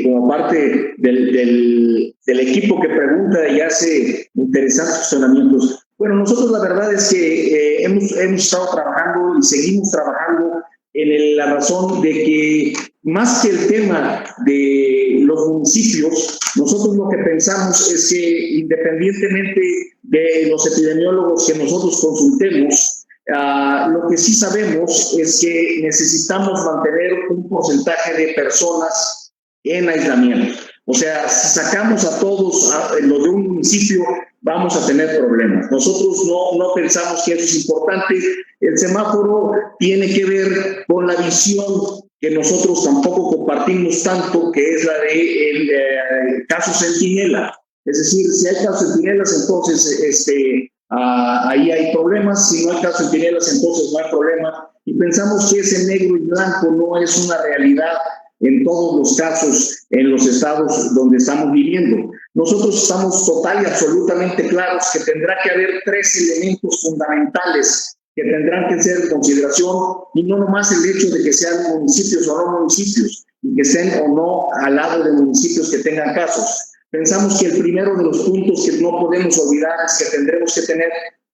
como parte del equipo que pregunta y hace interesantes cuestionamientos. Bueno, nosotros la verdad es que hemos estado trabajando y seguimos trabajando en la razón de que más que el tema de los municipios, nosotros lo que pensamos es que independientemente de los epidemiólogos que nosotros consultemos, lo que sí sabemos es que necesitamos mantener un porcentaje de personas en aislamiento. O sea, si sacamos a todos los de un municipio, vamos a tener problemas. Nosotros no pensamos que eso es importante. El semáforo tiene que ver con la visión que nosotros tampoco compartimos tanto, que es la de el caso Centinela. Es decir, si hay casos centinelas, entonces ahí hay problemas. Si no hay casos centinelas, entonces no hay problema. Y pensamos que ese negro y blanco no es una realidad en todos los casos en los estados donde estamos viviendo. Nosotros estamos total y absolutamente claros que tendrá que haber 3 elementos fundamentales que tendrán que ser en consideración, y no nomás el hecho de que sean municipios o no municipios, y que estén o no al lado de municipios que tengan casos. Pensamos que el primero de los puntos que no podemos olvidar es que tendremos que tener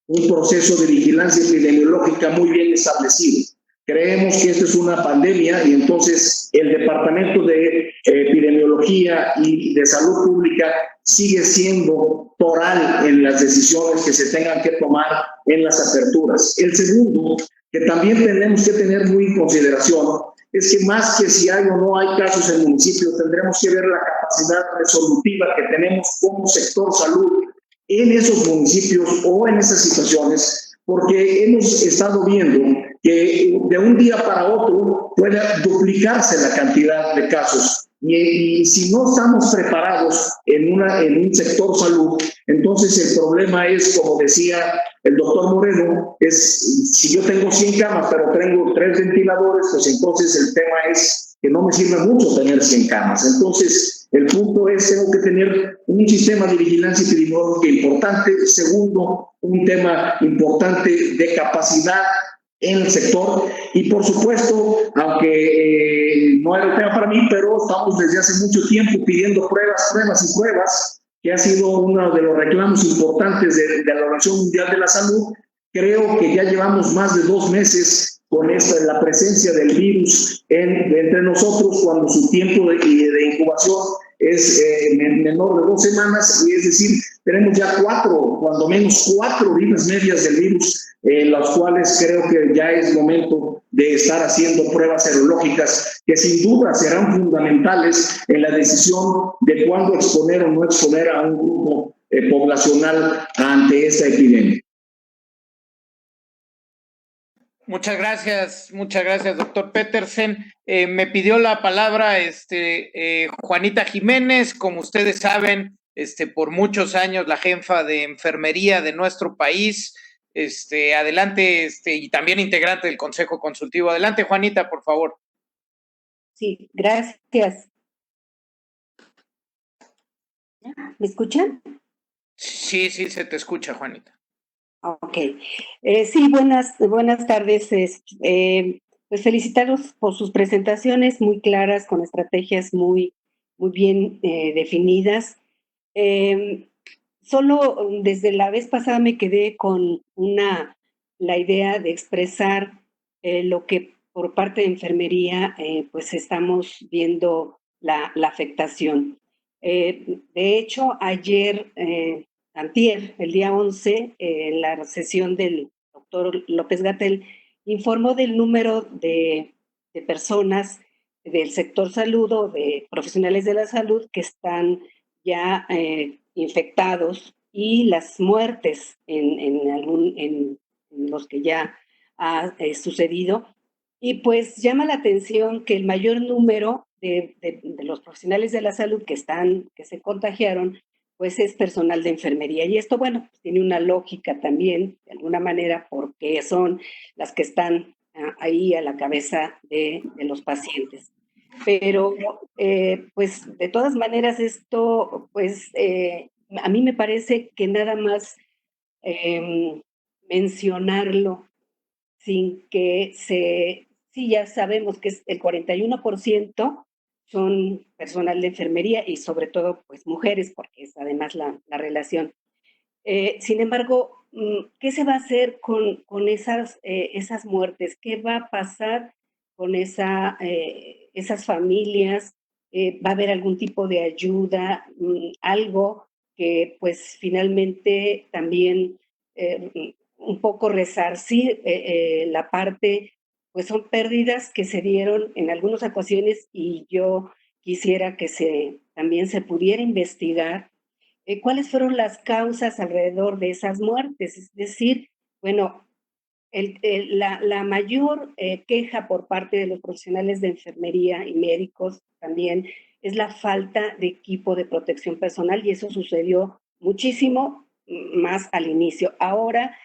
un proceso de vigilancia epidemiológica muy bien establecido. Creemos que esto es una pandemia y entonces el Departamento de Epidemiología y de Salud Pública sigue siendo toral en las decisiones que se tengan que tomar en las aperturas. El segundo, que también tenemos que tener muy en consideración, es que más que si hay o no hay casos en municipios, tendremos que ver la capacidad resolutiva que tenemos como sector salud en esos municipios o en esas situaciones, porque hemos estado viendo que de un día para otro puede duplicarse la cantidad de casos. Y si no estamos preparados en un sector salud, entonces el problema es, como decía el doctor Moreno, es si yo tengo 100 camas, pero tengo 3 ventiladores, pues entonces el tema es que no me sirve mucho tener 100 camas. Entonces, el punto es, tengo que tener un sistema de vigilancia epidemiológica importante. Segundo, un tema importante de capacidad en el sector. Y por supuesto, aunque no era un tema para mí, pero estamos desde hace mucho tiempo pidiendo pruebas, que ha sido uno de los reclamos importantes de la Organización Mundial de la Salud. Creo que ya llevamos más de 2 meses con la presencia del virus entre nosotros, cuando su tiempo de incubación es menor de 2 semanas, y es decir, tenemos ya cuando menos 4 vidas medias del virus, las cuales creo que ya es momento de estar haciendo pruebas serológicas que sin duda serán fundamentales en la decisión de cuándo exponer o no exponer a un grupo poblacional ante esta epidemia. Muchas gracias, doctor Petersen. Me pidió la palabra Juanita Jiménez, como ustedes saben, por muchos años la jefa de enfermería de nuestro país. Adelante, y también integrante del Consejo Consultivo. Adelante, Juanita, por favor. Sí, gracias. ¿Me escuchan? Sí, se te escucha, Juanita. Ok. Sí, buenas tardes. Pues felicitarlos por sus presentaciones muy claras, con estrategias muy bien definidas. Solo desde la vez pasada me quedé con la idea de expresar lo que por parte de enfermería pues estamos viendo la afectación. De hecho, ayer, antier, el día 11, en la sesión del doctor López-Gatell, informó del número de personas del sector salud o de profesionales de la salud que están ya infectados, y las muertes en los que ya ha sucedido. Y pues llama la atención que el mayor número de los profesionales de la salud que se contagiaron, pues es personal de enfermería. Y esto, bueno, tiene una lógica también, de alguna manera, porque son las que están ahí a la cabeza de los pacientes. Pero, pues, de todas maneras, esto, pues, a mí me parece que nada más mencionarlo sin que sí, ya sabemos que es el 41% son personal de enfermería y sobre todo, pues, mujeres, porque es además la relación. Sin embargo, ¿qué se va a hacer con esas muertes? ¿Qué va a pasar con esas familias? ¿Va a haber algún tipo de ayuda? Algo que pues finalmente también un poco resarcir la parte, pues son pérdidas que se dieron en algunas ocasiones, y yo quisiera que también se pudiera investigar cuáles fueron las causas alrededor de esas muertes. Es decir, bueno, la mayor queja por parte de los profesionales de enfermería y médicos también es la falta de equipo de protección personal, y eso sucedió muchísimo más al inicio. Ahora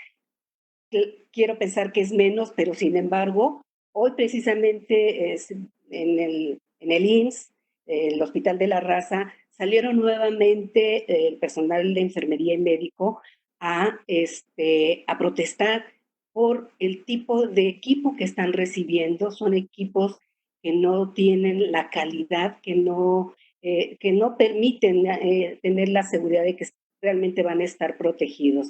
quiero pensar que es menos, pero sin embargo, hoy precisamente en el IMSS, el Hospital de la Raza, salieron nuevamente el personal de enfermería y médico a protestar por el tipo de equipo que están recibiendo. Son equipos que no tienen la calidad, que no permiten tener la seguridad de que realmente van a estar protegidos.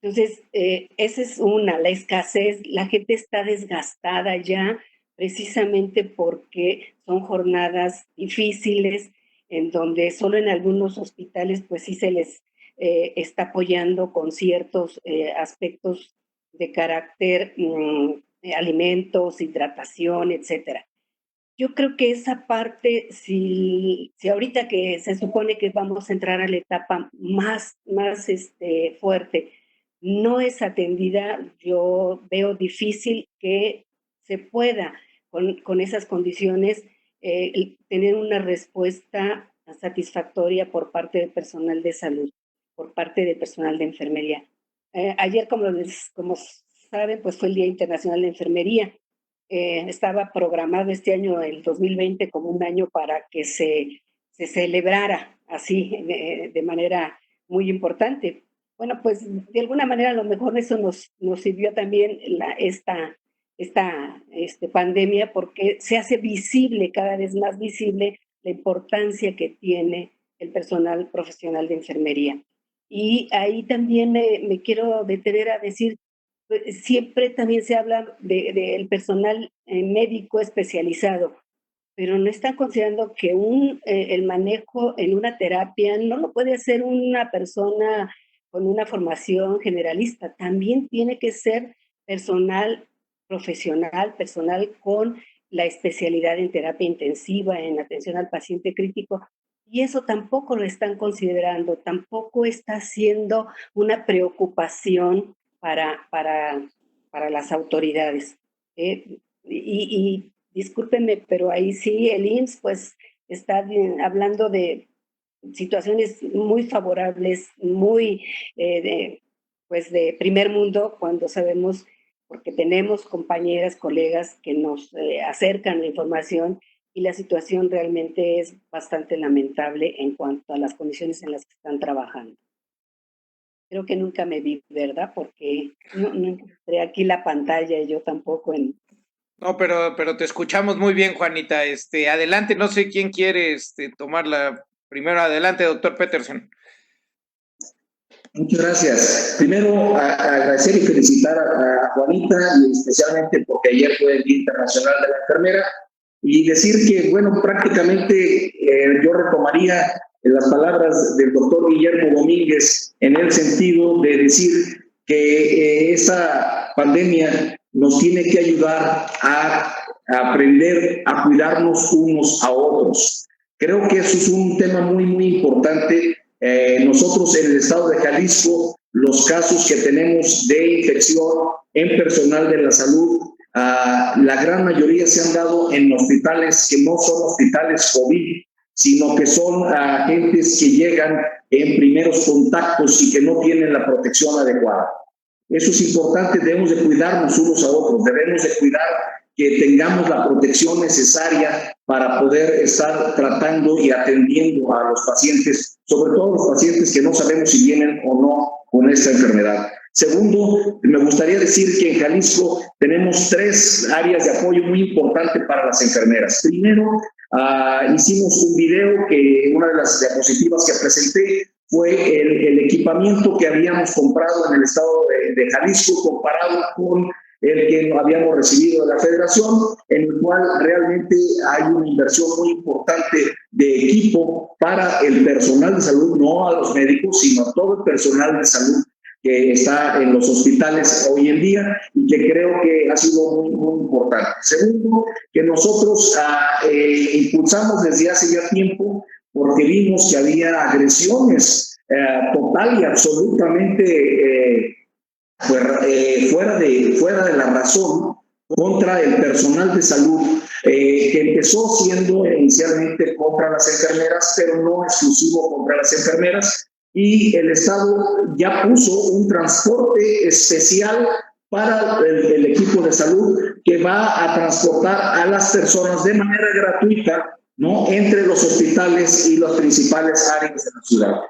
Entonces, esa es la escasez. La gente está desgastada ya, precisamente porque son jornadas difíciles, en donde solo en algunos hospitales pues sí se les está apoyando con ciertos aspectos de carácter, alimentos, hidratación, etcétera. Yo creo que esa parte, si ahorita que se supone que vamos a entrar a la etapa más fuerte, no es atendida, yo veo difícil que se pueda, con esas condiciones, tener una respuesta satisfactoria por parte del personal de salud, por parte del personal de enfermería. Ayer, como saben, pues fue el Día Internacional de Enfermería. Estaba programado este año, el 2020, como un año para que se celebrara así, de manera muy importante. Bueno, pues de alguna manera a lo mejor eso nos sirvió también esta pandemia, porque se hace visible, cada vez más visible, la importancia que tiene el personal profesional de enfermería. Y ahí también me quiero detener a decir, siempre también se habla del personal médico especializado, pero no están considerando que el manejo en una terapia no lo puede hacer una persona con una formación generalista. También tiene que ser personal profesional, personal con la especialidad en terapia intensiva, en atención al paciente crítico, y eso tampoco lo están considerando, tampoco está siendo una preocupación para las autoridades. Y discúlpenme, pero ahí sí el IMSS pues está hablando de situaciones muy favorables, muy de primer mundo, cuando sabemos, porque tenemos compañeras, colegas que nos acercan la información, y la situación realmente es bastante lamentable en cuanto a las condiciones en las que están trabajando. Creo que nunca me vi, ¿verdad? Porque no encontré aquí la pantalla, y yo tampoco en... No, pero te escuchamos muy bien, Juanita. Adelante, no sé quién quiere tomarla primero. Adelante, doctor Peterson. Muchas gracias. Primero, agradecer y felicitar a Juanita, y especialmente porque ayer fue el Día Internacional de la Enfermera, y decir que, bueno, prácticamente yo retomaría las palabras del doctor Guillermo Domínguez en el sentido de decir que esta pandemia nos tiene que ayudar a aprender a cuidarnos unos a otros. Creo que eso es un tema muy, muy importante. Nosotros en el estado de Jalisco, los casos que tenemos de infección en personal de la salud, la gran mayoría se han dado en hospitales que no son hospitales COVID, sino que son agentes que llegan en primeros contactos y que no tienen la protección adecuada. Eso es importante, debemos de cuidarnos unos a otros, debemos de cuidar que tengamos la protección necesaria para poder estar tratando y atendiendo a los pacientes, sobre todo los pacientes que no sabemos si vienen o no con esta enfermedad. Segundo, me gustaría decir que en Jalisco tenemos 3 áreas de apoyo muy importantes para las enfermeras. Primero, hicimos un video que una de las diapositivas que presenté fue el equipamiento que habíamos comprado en el estado de Jalisco comparado con el que habíamos recibido de la Federación, en el cual realmente hay una inversión muy importante de equipo para el personal de salud, no a los médicos, sino a todo el personal de salud, que está en los hospitales hoy en día y que creo que ha sido muy, muy importante. Segundo, que nosotros impulsamos desde hace ya tiempo porque vimos que había agresiones total y absolutamente fuera de la razón contra el personal de salud, que empezó siendo inicialmente contra las enfermeras, pero no exclusivo contra las enfermeras, y el Estado ya puso un transporte especial para el equipo de salud que va a transportar a las personas de manera gratuita, ¿no?, entre los hospitales y las principales áreas de la ciudad.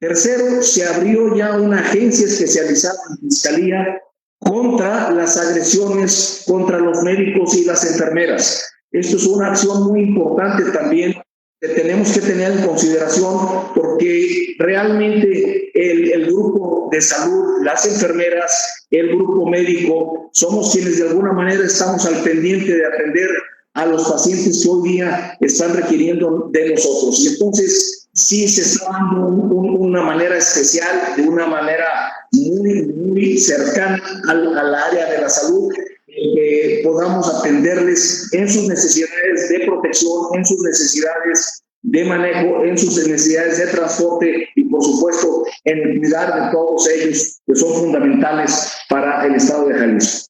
Tercero, se abrió ya una agencia especializada en Fiscalía contra las agresiones contra los médicos y las enfermeras. Esto es una acción muy importante también que tenemos que tener en consideración porque realmente el grupo de salud, las enfermeras, el grupo médico, somos quienes de alguna manera estamos al pendiente de atender a los pacientes que hoy día están requiriendo de nosotros. Y entonces sí se está dando una manera especial, de una manera muy, muy cercana al área de la salud, que podamos atenderles en sus necesidades de protección, en sus necesidades de manejo, en sus necesidades de transporte y, por supuesto, en cuidar de todos ellos que son fundamentales para el Estado de Jalisco.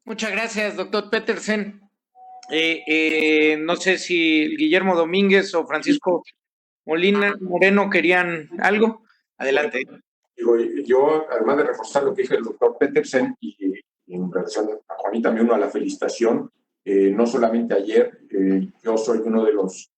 Muchas gracias, doctor Petersen. No sé si Guillermo Domínguez o Francisco Moreno querían algo. Adelante. Yo, además de reforzar lo que dijo el doctor Petersen y en relación a Juanita, me uno a la felicitación. No solamente ayer, yo soy uno de los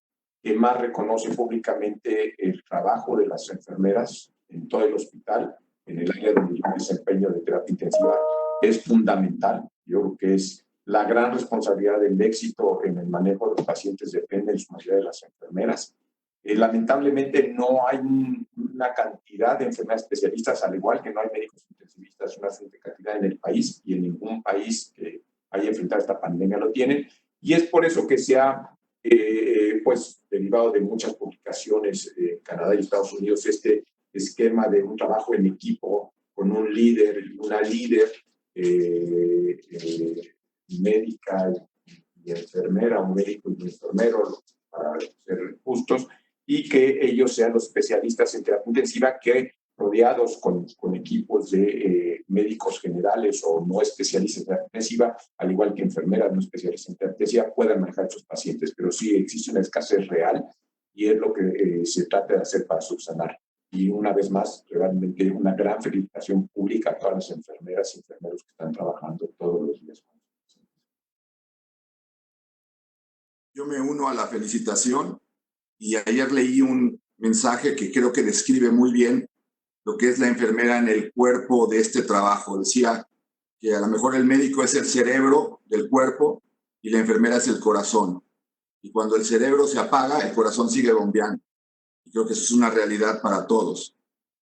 que más reconoce públicamente el trabajo de las enfermeras en todo el hospital, en el área donde yo me desempeño de terapia intensiva. Es fundamental. Yo creo que es la gran responsabilidad del éxito en el manejo de los pacientes, depende en su mayoría de las enfermeras. Lamentablemente no hay una cantidad de enfermeras especialistas, al igual que no hay médicos intensivistas, una suficiente cantidad en el país, y en ningún país que haya enfrentado esta pandemia lo tienen. Y es por eso que se ha, pues, derivado de muchas publicaciones en Canadá y Estados Unidos, este esquema de un trabajo en equipo con un líder y una líder médica y enfermera, un médico y un enfermero, para ser justos, y que ellos sean los especialistas en terapia intensiva que, rodeados con equipos de médicos generales o no especialistas en terapia intensiva, al igual que enfermeras no especialistas en terapia intensiva, puedan manejar a estos pacientes. Pero sí existe una escasez real y es lo que se trata de hacer para subsanar. Y una vez más, realmente una gran felicitación pública a todas las enfermeras y enfermeros que están trabajando todos los días. Yo me uno a la felicitación y ayer leí un mensaje que creo que describe muy bien lo que es la enfermera en el cuerpo de este trabajo. Decía que a lo mejor el médico es el cerebro del cuerpo y la enfermera es el corazón. Y cuando el cerebro se apaga, el corazón sigue bombeando. Y creo que eso es una realidad para todos.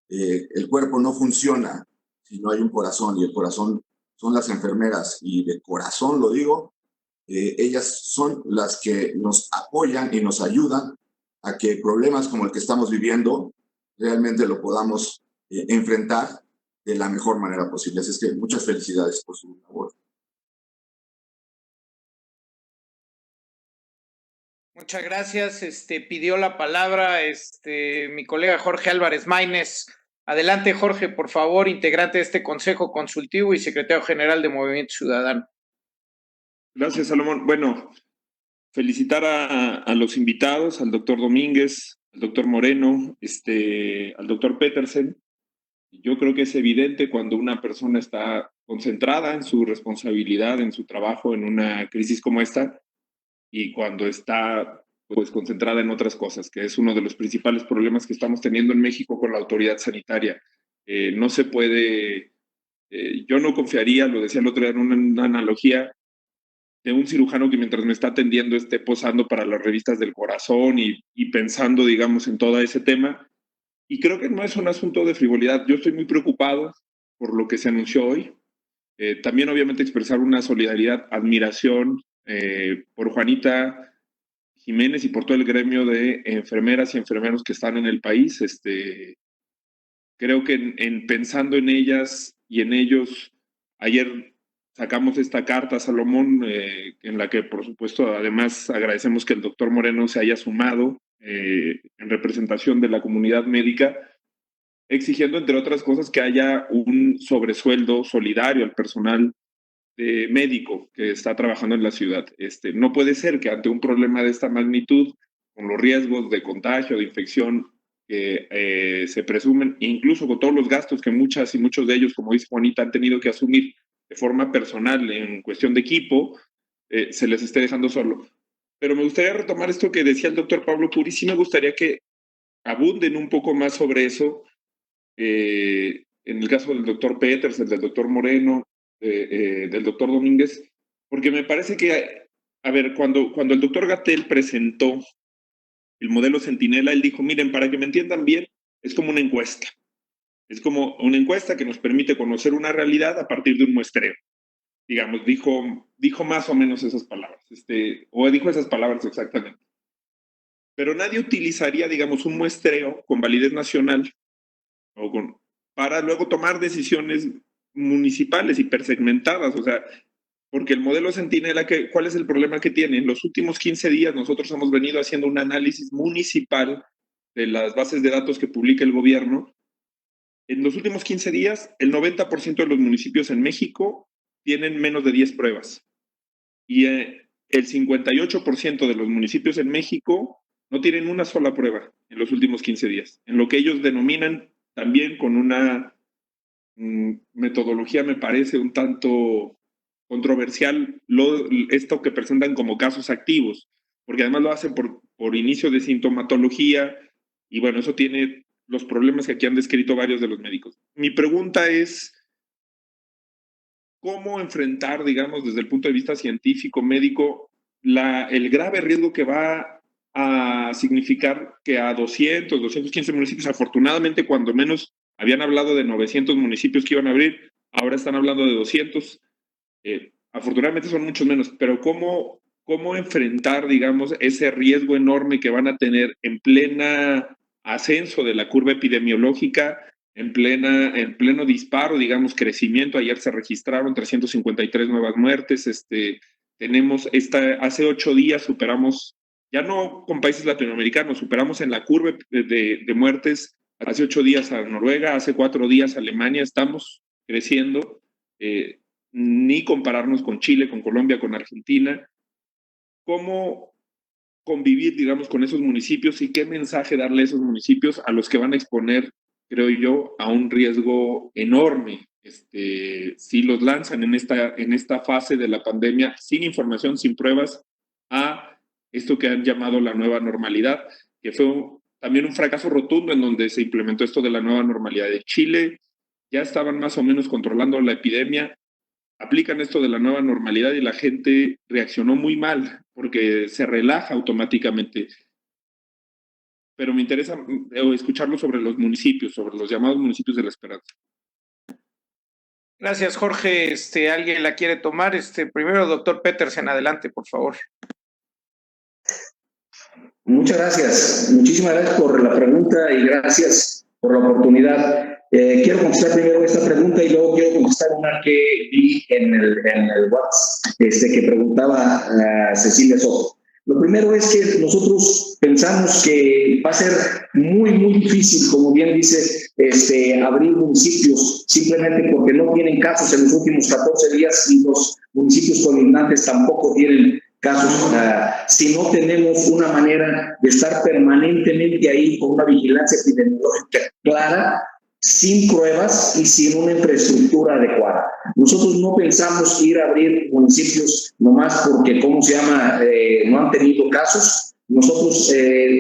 El cuerpo no funciona si no hay un corazón, y el corazón son las enfermeras, y de corazón lo digo, ellas son las que nos apoyan y nos ayudan a que problemas como el que estamos viviendo realmente lo podamos enfrentar de la mejor manera posible. Así es que muchas felicidades por su labor. Muchas gracias. Pidió la palabra mi colega Jorge Álvarez Maínez. Adelante, Jorge, por favor, integrante de este Consejo Consultivo y secretario general de Movimiento Ciudadano. Gracias, Salomón. Bueno, felicitar a los invitados, al doctor Domínguez, al doctor Moreno, al doctor Petersen. Yo creo que es evidente cuando una persona está concentrada en su responsabilidad, en su trabajo, en una crisis como esta, y cuando está pues concentrada en otras cosas, que es uno de los principales problemas que estamos teniendo en México con la autoridad sanitaria. No se puede, yo no confiaría, lo decía el otro día en una analogía, de un cirujano que mientras me está atendiendo esté posando para las revistas del corazón y pensando, digamos, en todo ese tema. Y creo que no es un asunto de frivolidad. Yo estoy muy preocupado por lo que se anunció hoy. También, obviamente, expresar una solidaridad, admiración por Juanita Jiménez y por todo el gremio de enfermeras y enfermeros que están en el país. Creo que pensando en ellas y en ellos, ayer sacamos esta carta, Salomón, en la que, por supuesto, además agradecemos que el doctor Moreno se haya sumado en representación de la comunidad médica, exigiendo, entre otras cosas, que haya un sobresueldo solidario al personal médico que está trabajando en la ciudad. No puede ser que ante un problema de esta magnitud, con los riesgos de contagio, de infección que se presumen, incluso con todos los gastos que muchas y muchos de ellos, como dice Juanita, han tenido que asumir de forma personal en cuestión de equipo, se les esté dejando solo. Pero me gustaría retomar esto que decía el doctor Pablo Curi. Sí me gustaría que abunden un poco más sobre eso, en el caso del doctor Petersen, del doctor Moreno, del doctor Domínguez, porque me parece que, a ver, cuando el doctor Gatell presentó el modelo Centinela, él dijo, miren, para que me entiendan bien, es como una encuesta. Es como una encuesta que nos permite conocer una realidad a partir de un muestreo. Digamos, dijo más o menos esas palabras, o dijo esas palabras exactamente. Pero nadie utilizaría, digamos, un muestreo con validez nacional para luego tomar decisiones municipales hipersegmentadas, o sea, porque el modelo Centinela, ¿cuál es el problema que tiene? En los últimos 15 días nosotros hemos venido haciendo un análisis municipal de las bases de datos que publica el gobierno. En los últimos 15 días, el 90% de los municipios en México tienen menos de 10 pruebas. Y el 58% de los municipios en México no tienen una sola prueba en los últimos 15 días, en lo que ellos denominan también con una metodología, me parece, un tanto controversial, esto que presentan como casos activos, porque además lo hacen por inicio de sintomatología, y bueno, eso tiene los problemas que aquí han descrito varios de los médicos. Mi pregunta es, ¿cómo enfrentar, digamos, desde el punto de vista científico, médico, el grave riesgo que va a significar que a 200, 215 municipios, afortunadamente, cuando menos habían hablado de 900 municipios que iban a abrir, ahora están hablando de 200, afortunadamente son muchos menos, pero ¿cómo enfrentar, digamos, ese riesgo enorme que van a tener en plena ascenso de la curva epidemiológica, en pleno disparo, digamos, crecimiento? Ayer se registraron 353 nuevas muertes, tenemos hace 8 días superamos, ya no con países latinoamericanos, superamos en la curva de muertes hace 8 días a Noruega, hace 4 días a Alemania, estamos creciendo, ni compararnos con Chile, con Colombia, con Argentina. ¿Cómo convivir, digamos, con esos municipios y qué mensaje darle a esos municipios a los que van a exponer, creo yo, a un riesgo enorme si los lanzan en esta fase de la pandemia sin información, sin pruebas, a esto que han llamado la nueva normalidad, que fue también un fracaso rotundo en donde se implementó esto de la nueva normalidad. De Chile ya estaban más o menos controlando la epidemia, aplican esto de la nueva normalidad y la gente reaccionó muy mal porque se relaja automáticamente. Pero me interesa escucharlo sobre los municipios, sobre los llamados municipios de la esperanza. Gracias, Jorge. ¿Alguien la quiere tomar? Primero, doctor Petersen, adelante, por favor. Muchas gracias. Muchísimas gracias por la pregunta y gracias por la oportunidad. Quiero contestar primero esta pregunta y luego quiero contestar una que vi en el WhatsApp que preguntaba a Cecilia Soto. Lo primero es que nosotros pensamos que va a ser muy, muy difícil, como bien dice, abrir municipios simplemente porque no tienen casos en los últimos 14 días y los municipios colindantes tampoco tienen casos, si no tenemos una manera de estar permanentemente ahí con una vigilancia epidemiológica clara, sin pruebas y sin una infraestructura adecuada. Nosotros no pensamos ir a abrir municipios nomás porque, no han tenido casos. Nosotros,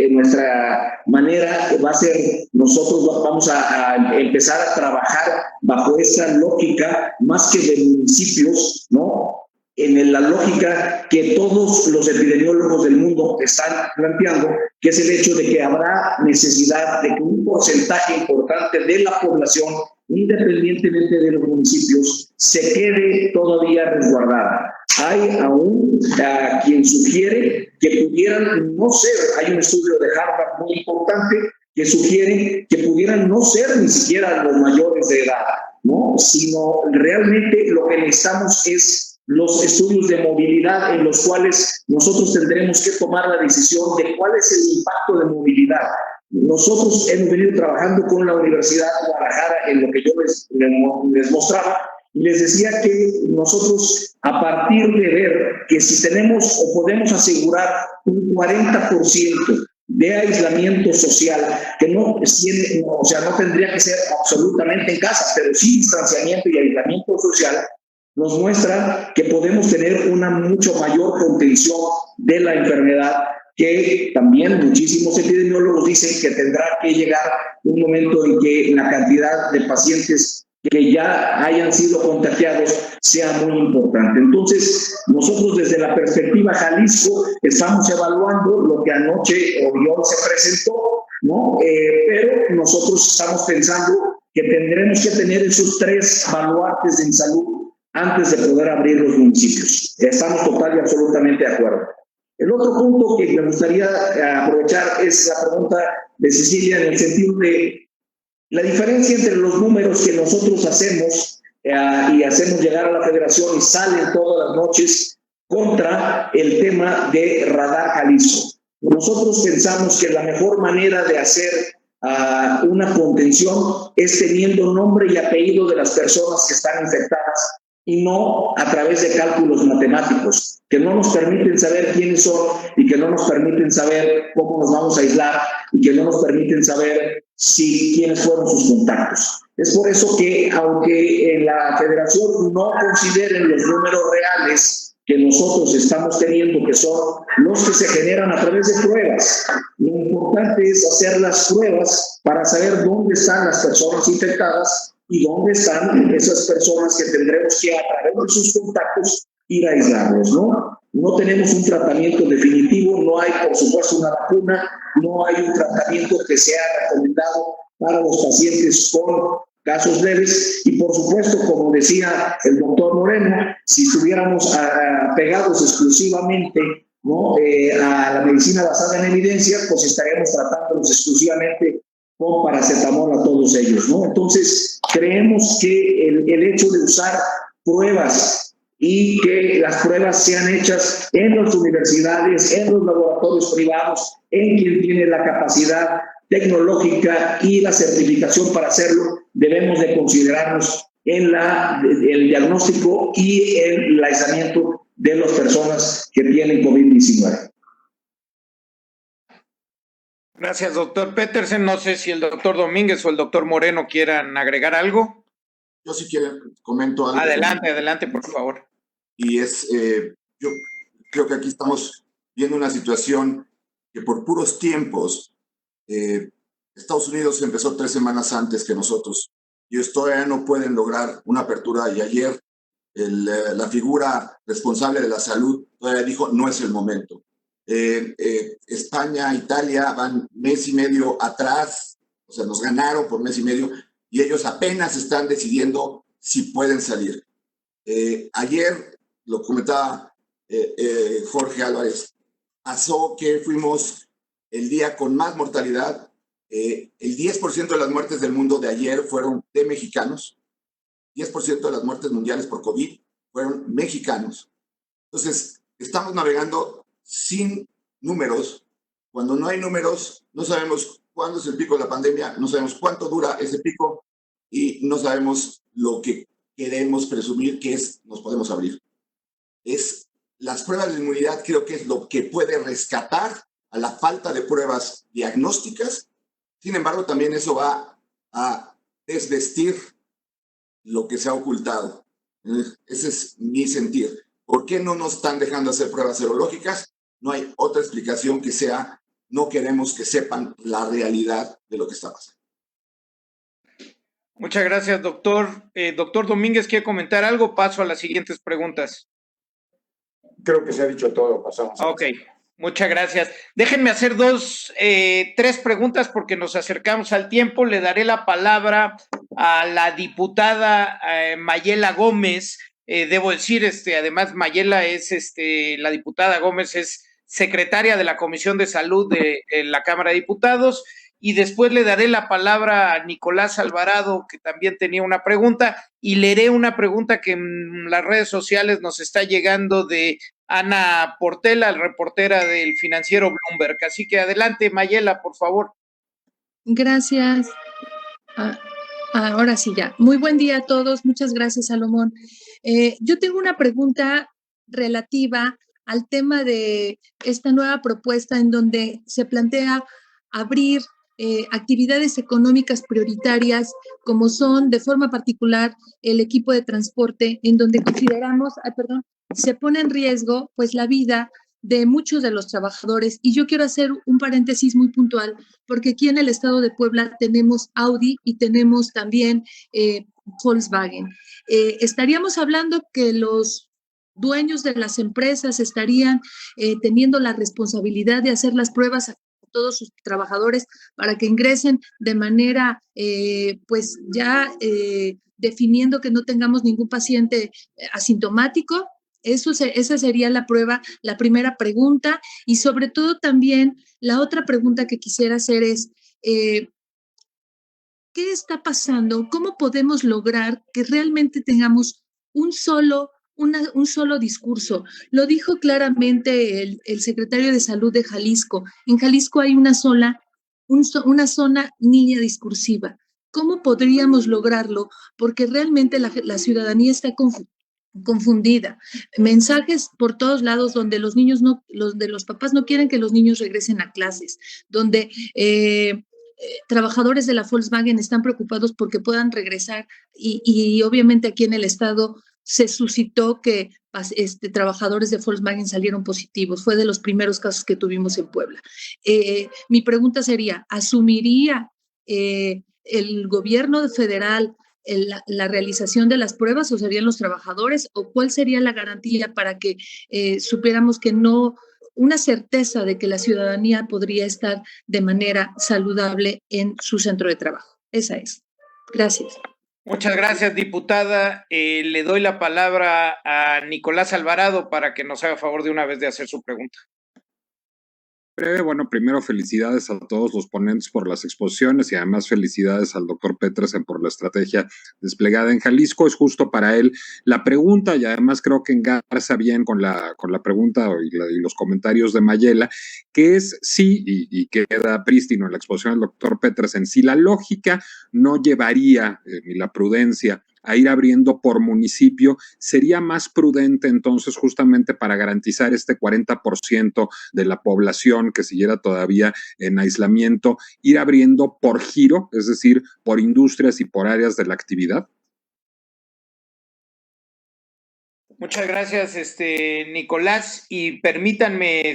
nuestra manera va a ser, nosotros vamos a empezar a trabajar bajo esa lógica, más que de municipios, ¿no? En la lógica que todos los epidemiólogos del mundo están planteando, que es el hecho de que habrá necesidad de que un porcentaje importante de la población, independientemente de los municipios, se quede todavía resguardada. hay aún quien sugiere que pudieran no ser, hay un estudio de Harvard muy importante que sugiere que pudieran no ser ni siquiera los mayores de edad, ¿no? Sino realmente lo que necesitamos es los estudios de movilidad en los cuales nosotros tendremos que tomar la decisión de cuál es el impacto de movilidad. Nosotros hemos venido trabajando con la Universidad de Guadalajara en lo que yo les mostraba y les decía que nosotros, a partir de ver que si tenemos o podemos asegurar un 40% de aislamiento social, que no tendría que ser absolutamente en casa, pero sí distanciamiento y aislamiento social, nos muestra que podemos tener una mucho mayor contención de la enfermedad, que también muchísimos epidemiólogos dicen que tendrá que llegar un momento en que la cantidad de pacientes que ya hayan sido contagiados sea muy importante. Entonces, nosotros desde la perspectiva Jalisco estamos evaluando lo que anoche o hoy se presentó, ¿no? Pero nosotros estamos pensando que tendremos que tener esos 3 baluartes en salud antes de poder abrir los municipios. Estamos total y absolutamente de acuerdo. El otro punto que me gustaría aprovechar es la pregunta de Cecilia en el sentido de la diferencia entre los números que nosotros hacemos y hacemos llegar a la federación y salen todas las noches contra el tema de Radar Jalisco. Nosotros pensamos que la mejor manera de hacer una contención es teniendo nombre y apellido de las personas que están infectadas y no a través de cálculos matemáticos que no nos permiten saber quiénes son y que no nos permiten saber cómo nos vamos a aislar y que no nos permiten saber quiénes fueron sus contactos. Es por eso que, aunque en la federación no consideren los números reales que nosotros estamos teniendo, que son los que se generan a través de pruebas, lo importante es hacer las pruebas para saber dónde están las personas infectadas y dónde están esas personas que tendremos que, a través de sus contactos, ir a aislarlos, ¿no? No tenemos un tratamiento definitivo, no hay, por supuesto, una vacuna, no hay un tratamiento que sea recomendado para los pacientes con casos leves y, por supuesto, como decía el doctor Moreno, si estuviéramos pegados exclusivamente, ¿no?, a la medicina basada en evidencia, pues estaríamos tratándolos exclusivamente con paracetamol a todos ellos, ¿no? Entonces, creemos que el hecho de usar pruebas y que las pruebas sean hechas en las universidades, en los laboratorios privados, en quien tiene la capacidad tecnológica y la certificación para hacerlo, debemos de considerarnos en el diagnóstico y el aislamiento de las personas que tienen COVID-19. Gracias, doctor Petersen. No sé si el doctor Domínguez o el doctor Moreno quieran agregar algo. Yo si quieren comento algo. Adelante, por favor. Y yo creo que aquí estamos viendo una situación que por puros tiempos, Estados Unidos empezó 3 semanas antes que nosotros y ellos todavía no pueden lograr una apertura, y ayer la figura responsable de la salud todavía dijo no es el momento. España, Italia van mes y medio atrás, o sea, nos ganaron por mes y medio y ellos apenas están decidiendo si pueden salir. Ayer, lo comentaba Jorge Álvarez, pasó que fuimos el día con más mortalidad. El 10% de las muertes del mundo de ayer fueron de mexicanos. 10% de las muertes mundiales por COVID fueron mexicanos. Entonces, estamos navegando sin números. Cuando no hay números, no sabemos cuándo es el pico de la pandemia, no sabemos cuánto dura ese pico y no sabemos lo que queremos presumir que nos podemos abrir. Las pruebas de inmunidad creo que es lo que puede rescatar a la falta de pruebas diagnósticas. Sin embargo, también eso va a desvestir lo que se ha ocultado. Ese es mi sentir. ¿Por qué no nos están dejando hacer pruebas serológicas? No hay otra explicación que sea, no queremos que sepan la realidad de lo que está pasando. Muchas gracias, doctor. Doctor Domínguez, ¿quiere comentar algo? Paso a las siguientes preguntas. Creo que se ha dicho todo, pasamos. Ok, muchas gracias. Déjenme hacer 3 preguntas porque nos acercamos al tiempo. Le daré la palabra a la diputada Mayela Gómez, Debo decir, además Mayela es, la diputada Gómez es secretaria de la Comisión de Salud de la Cámara de Diputados, y después le daré la palabra a Nicolás Alvarado, que también tenía una pregunta, y leeré una pregunta que en las redes sociales nos está llegando de Ana Portela, reportera del financiero Bloomberg. Así que adelante, Mayela, por favor. Gracias. Ahora sí ya. Muy buen día a todos. Muchas gracias, Salomón. Yo tengo una pregunta relativa al tema de esta nueva propuesta en donde se plantea abrir actividades económicas prioritarias, como son de forma particular el equipo de transporte, en donde consideramos, se pone en riesgo pues la vida de muchos de los trabajadores. Y yo quiero hacer un paréntesis muy puntual, porque aquí en el estado de Puebla tenemos Audi y tenemos también Volkswagen. Estaríamos hablando que los dueños de las empresas estarían teniendo la responsabilidad de hacer las pruebas a todos sus trabajadores para que ingresen de manera, pues ya definiendo que no tengamos ningún paciente asintomático. Esa sería la prueba, la primera pregunta. Y sobre todo también la otra pregunta que quisiera hacer es, ¿qué está pasando? ¿Cómo podemos lograr que realmente tengamos un solo discurso? Lo dijo claramente el secretario de Salud de Jalisco. En Jalisco hay una zona niña discursiva. ¿Cómo podríamos lograrlo? Porque realmente la ciudadanía está confundida. Mensajes por todos lados donde los papás no quieren que los niños regresen a clases, donde trabajadores de la Volkswagen están preocupados porque puedan regresar y obviamente aquí en el estado se suscitó que trabajadores de Volkswagen salieron positivos. Fue de los primeros casos que tuvimos en Puebla. Mi pregunta sería, ¿asumiría el gobierno federal la realización de las pruebas o serían los trabajadores? ¿O cuál sería la garantía para que supiéramos que no, una certeza de que la ciudadanía podría estar de manera saludable en su centro de trabajo? Esa es. Gracias. Muchas gracias, diputada. Le doy la palabra a Nicolás Alvarado para que nos haga favor de una vez de hacer su pregunta. Bueno, primero felicidades a todos los ponentes por las exposiciones y además felicidades al doctor Petersen por la estrategia desplegada en Jalisco. Es justo para él la pregunta y además creo que engarza bien con la pregunta y los comentarios de Mayela, que es sí, y queda prístino en la exposición del doctor Petersen, si la lógica no llevaría ni la prudencia a ir abriendo por municipio, sería más prudente entonces justamente para garantizar este 40% de la población que siguiera todavía en aislamiento, ir abriendo por giro, es decir, por industrias y por áreas de la actividad. Muchas gracias, Nicolás, y permítanme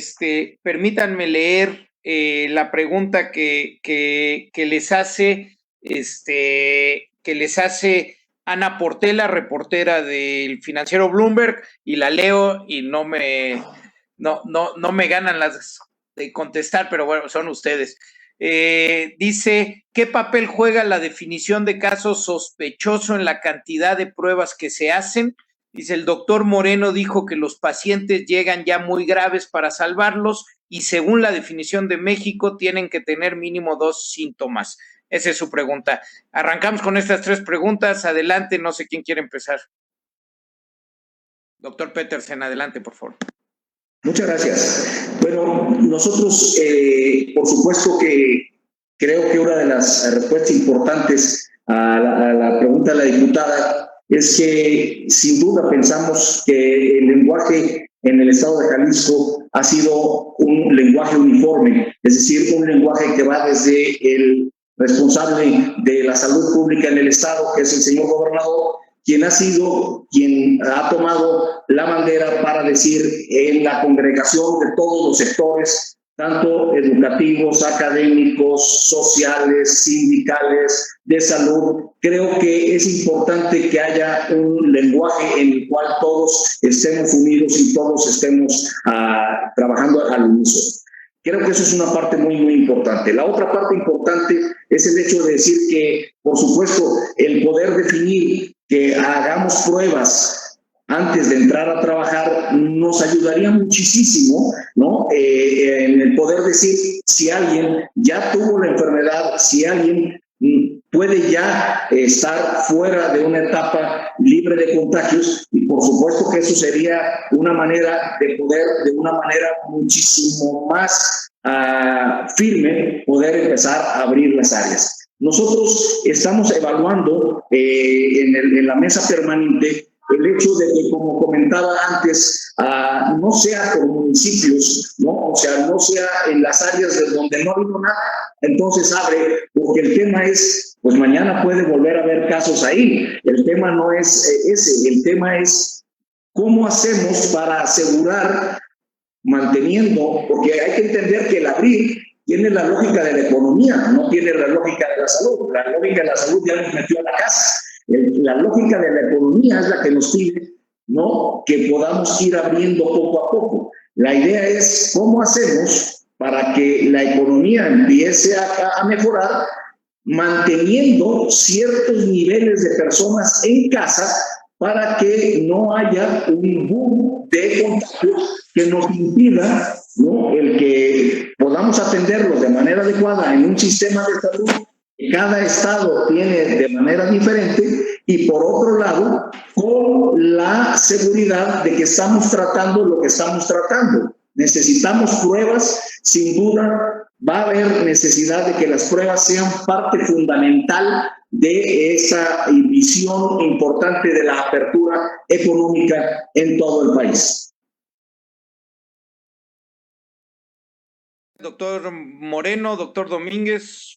leer la pregunta que les hace Ana Portela, reportera del financiero Bloomberg, y la leo y no me ganan las de contestar, pero bueno, son ustedes. Dice, ¿qué papel juega la definición de caso sospechoso en la cantidad de pruebas que se hacen? Dice, el doctor Moreno dijo que los pacientes llegan ya muy graves para salvarlos y según la definición de México tienen que tener mínimo 2 síntomas. Esa es su pregunta. Arrancamos con estas 3 preguntas. Adelante, no sé quién quiere empezar. Doctor Petersen, adelante, por favor. Muchas gracias. Bueno, nosotros, por supuesto que creo que una de las respuestas importantes a la pregunta de la diputada es que sin duda pensamos que el lenguaje en el estado de Jalisco ha sido un lenguaje uniforme, es decir, un lenguaje que va desde el responsable de la salud pública en el estado, que es el señor gobernador, quien ha tomado la bandera para decir en la congregación de todos los sectores, tanto educativos, académicos, sociales, sindicales, de salud. Creo que es importante que haya un lenguaje en el cual todos estemos unidos y todos estemos trabajando al unísono. Creo que eso es una parte muy, muy importante. La otra parte importante es el hecho de decir que, por supuesto, el poder definir que hagamos pruebas antes de entrar a trabajar, nos ayudaría muchísimo, ¿no? En el poder decir si alguien ya tuvo la enfermedad, si alguien puede ya estar fuera de una etapa libre de contagios, y por supuesto que eso sería una manera de poder, de una manera muchísimo más firme, poder empezar a abrir las áreas. Nosotros estamos evaluando en la mesa permanente el hecho de que, como comentaba antes, no sea por municipios, ¿no? O sea, no sea en las áreas de donde no ha habido nada, entonces abre, porque el tema es, pues mañana puede volver a haber casos ahí. El tema no es ese, el tema es cómo hacemos para asegurar, manteniendo, porque hay que entender que el abrir tiene la lógica de la economía, no tiene la lógica de la salud. La lógica de la salud ya nos metió a la casa. La lógica de la economía es la que nos pide, ¿no?, que podamos ir abriendo poco a poco. La idea es cómo hacemos para que la economía empiece a mejorar, manteniendo ciertos niveles de personas en casa para que no haya un boom de contagios que nos impida, ¿no?, el que podamos atenderlos de manera adecuada en un sistema de salud que cada estado tiene de manera diferente, y por otro lado, con la seguridad de que estamos tratando lo que estamos tratando. Necesitamos pruebas, sin duda va a haber necesidad de que las pruebas sean parte fundamental de esa visión importante de la apertura económica en todo el país. Doctor Moreno, doctor Domínguez.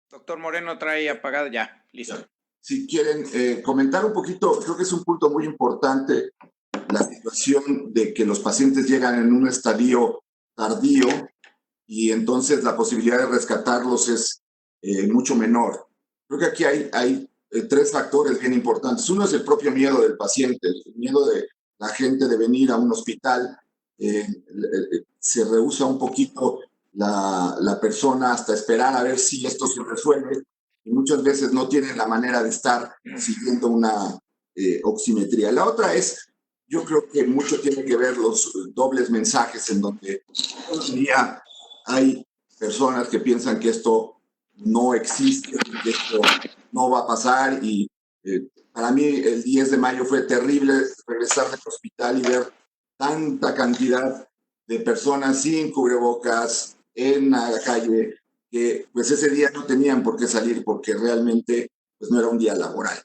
Doctor Moreno trae apagado ya, listo. Si quieren comentar un poquito, creo que es un punto muy importante la situación de que los pacientes llegan en un estadio tardío y entonces la posibilidad de rescatarlos es mucho menor. Creo que aquí hay tres factores bien importantes. Uno es el propio miedo del paciente, el miedo de la gente de venir a un hospital. Se rehúsa un poquito la persona hasta esperar a ver si esto se resuelve, y muchas veces no tienen la manera de estar siguiendo una oximetría. La otra es, yo creo que mucho tiene que ver los dobles mensajes, en donde todavía hay personas que piensan que esto no existe, que esto no va a pasar, y para mí el 10 de mayo fue terrible regresar del hospital y ver tanta cantidad de personas sin cubrebocas en la calle, que pues ese día no tenían por qué salir porque realmente pues no era un día laboral.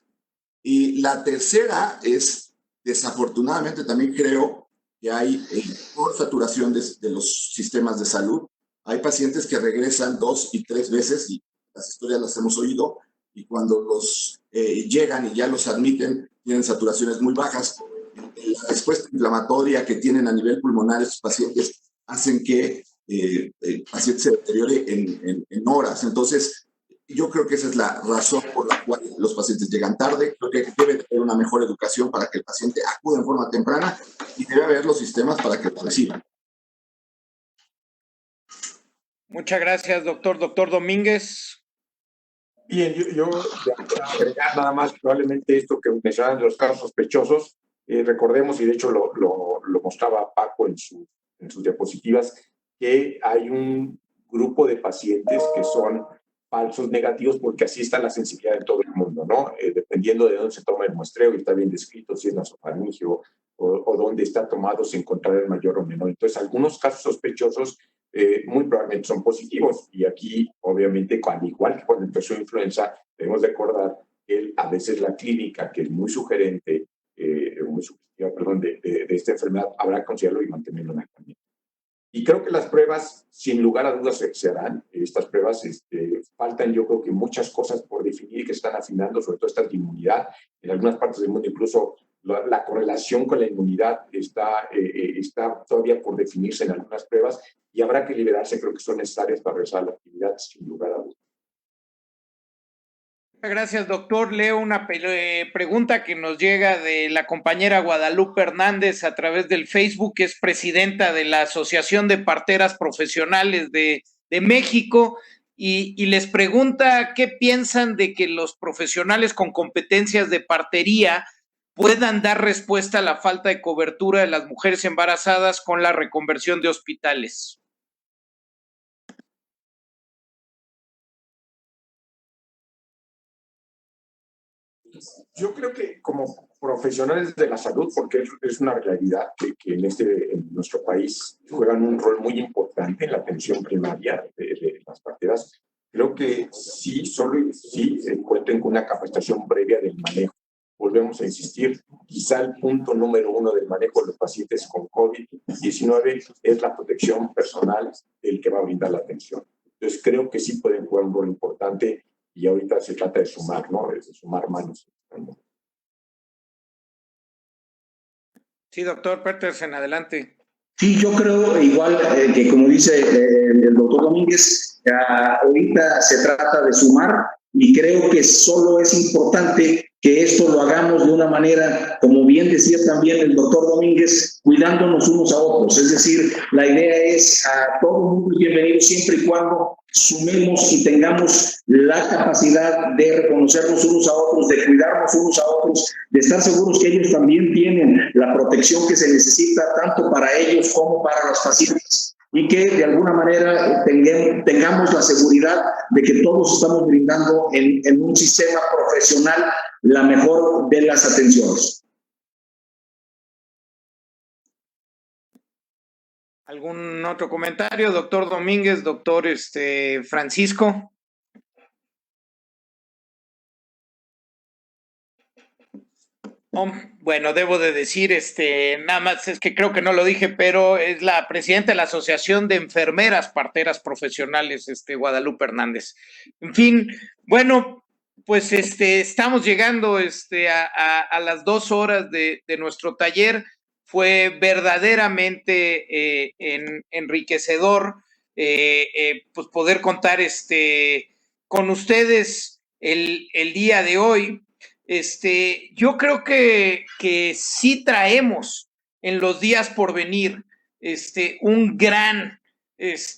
Y la tercera es, desafortunadamente también creo que hay por saturación de los sistemas de salud. Hay pacientes que regresan 2 y 3 veces, y las historias las hemos oído, y cuando los llegan y ya los admiten, tienen saturaciones muy bajas. La respuesta inflamatoria que tienen a nivel pulmonar estos pacientes hacen que el paciente se deteriore en horas. Entonces, yo creo que esa es la razón por la cual los pacientes llegan tarde. Creo que debe haber una mejor educación para que el paciente acude en forma temprana, y debe haber los sistemas para que lo reciban. Muchas gracias, doctor. Doctor Domínguez. Bien, yo agregar nada más probablemente esto que mencionaban de los casos sospechosos. Recordemos, y de hecho lo mostraba Paco en sus diapositivas, que hay un grupo de pacientes que son falsos negativos, porque así está la sensibilidad de todo el mundo, ¿no? Dependiendo de dónde se toma el muestreo, y está bien descrito si es nasofaringeo o dónde está tomado, se encontrará el mayor o menor. Entonces, algunos casos sospechosos muy probablemente son positivos, y aquí, obviamente, al igual que cuando empezó influenza, debemos recordar que a veces la clínica, que es muy sugerente, muy sugestiva, perdón, de esta enfermedad, habrá que considerarlo y mantenerlo en aislamiento. Y creo que las pruebas, sin lugar a dudas, se harán. Estas pruebas faltan, yo creo que muchas cosas por definir, que se están afinando, sobre todo estas de inmunidad. En algunas partes del mundo, incluso la correlación con la inmunidad está todavía por definirse en algunas pruebas, y habrá que liberarse. Creo que son necesarias para regresar a la actividad, sin lugar a dudas. Gracias, doctor. Leo una pregunta que nos llega de la compañera Guadalupe Hernández a través del Facebook, que es presidenta de la Asociación de Parteras Profesionales de México, y les pregunta qué piensan de que los profesionales con competencias de partería puedan dar respuesta a la falta de cobertura de las mujeres embarazadas con la reconversión de hospitales. Yo creo que como profesionales de la salud, porque es una realidad que en nuestro país juegan un rol muy importante en la atención primaria de las parteras, creo que sí, solo sí cuenten con una capacitación previa del manejo. Volvemos a insistir, quizá el punto número 1 del manejo de los pacientes con COVID-19 es la protección personal del que va a brindar la atención. Entonces creo que sí pueden jugar un rol importante y ahorita se trata de sumar, ¿no? De sumar manos. Sí, doctor Petersen, adelante. Sí, yo creo igual que como dice el doctor Domínguez, ahorita se trata de sumar y creo que solo es importante que esto lo hagamos de una manera, como bien decía también el doctor Domínguez, cuidándonos unos a otros. Es decir, la idea es a todo el mundo bienvenido siempre y cuando sumemos y tengamos la capacidad de reconocernos unos a otros, de cuidarnos unos a otros, de estar seguros que ellos también tienen la protección que se necesita tanto para ellos como para los pacientes y que de alguna manera tengamos la seguridad de que todos estamos brindando en un sistema profesional la mejor de las atenciones. ¿Algún otro comentario, doctor Domínguez, doctor Francisco? Bueno, debo de decir, nada más es que creo que no lo dije, pero es la presidenta de la Asociación de Enfermeras Parteras Profesionales, Guadalupe Hernández. En fin, bueno, pues estamos llegando a las 2 horas de nuestro taller. Fue verdaderamente enriquecedor pues poder contar con ustedes el día de hoy. Yo creo que sí traemos en los días por venir un gran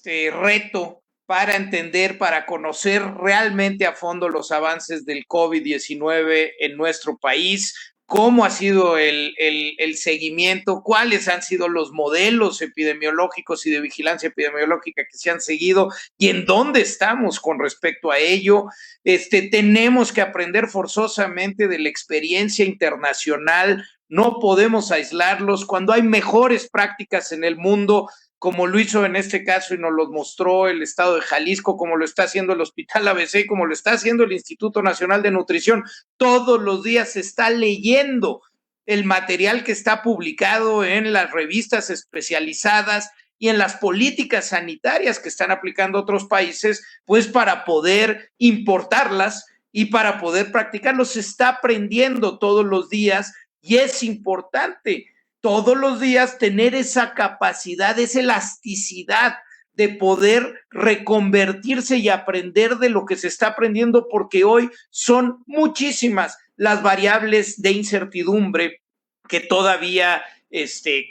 reto para entender, para conocer realmente a fondo los avances del COVID-19 en nuestro país, cómo ha sido el seguimiento, cuáles han sido los modelos epidemiológicos y de vigilancia epidemiológica que se han seguido y en dónde estamos con respecto a ello. Tenemos que aprender forzosamente de la experiencia internacional, no podemos aislarlos. Cuando hay mejores prácticas en el mundo, como lo hizo en este caso y nos lo mostró el estado de Jalisco, como lo está haciendo el Hospital ABC, como lo está haciendo el Instituto Nacional de Nutrición, todos los días se está leyendo el material que está publicado en las revistas especializadas y en las políticas sanitarias que están aplicando otros países, pues para poder importarlas y para poder practicarlos. Se está aprendiendo todos los días y es importante todos los días tener esa capacidad, esa elasticidad de poder reconvertirse y aprender de lo que se está aprendiendo, porque hoy son muchísimas las variables de incertidumbre que todavía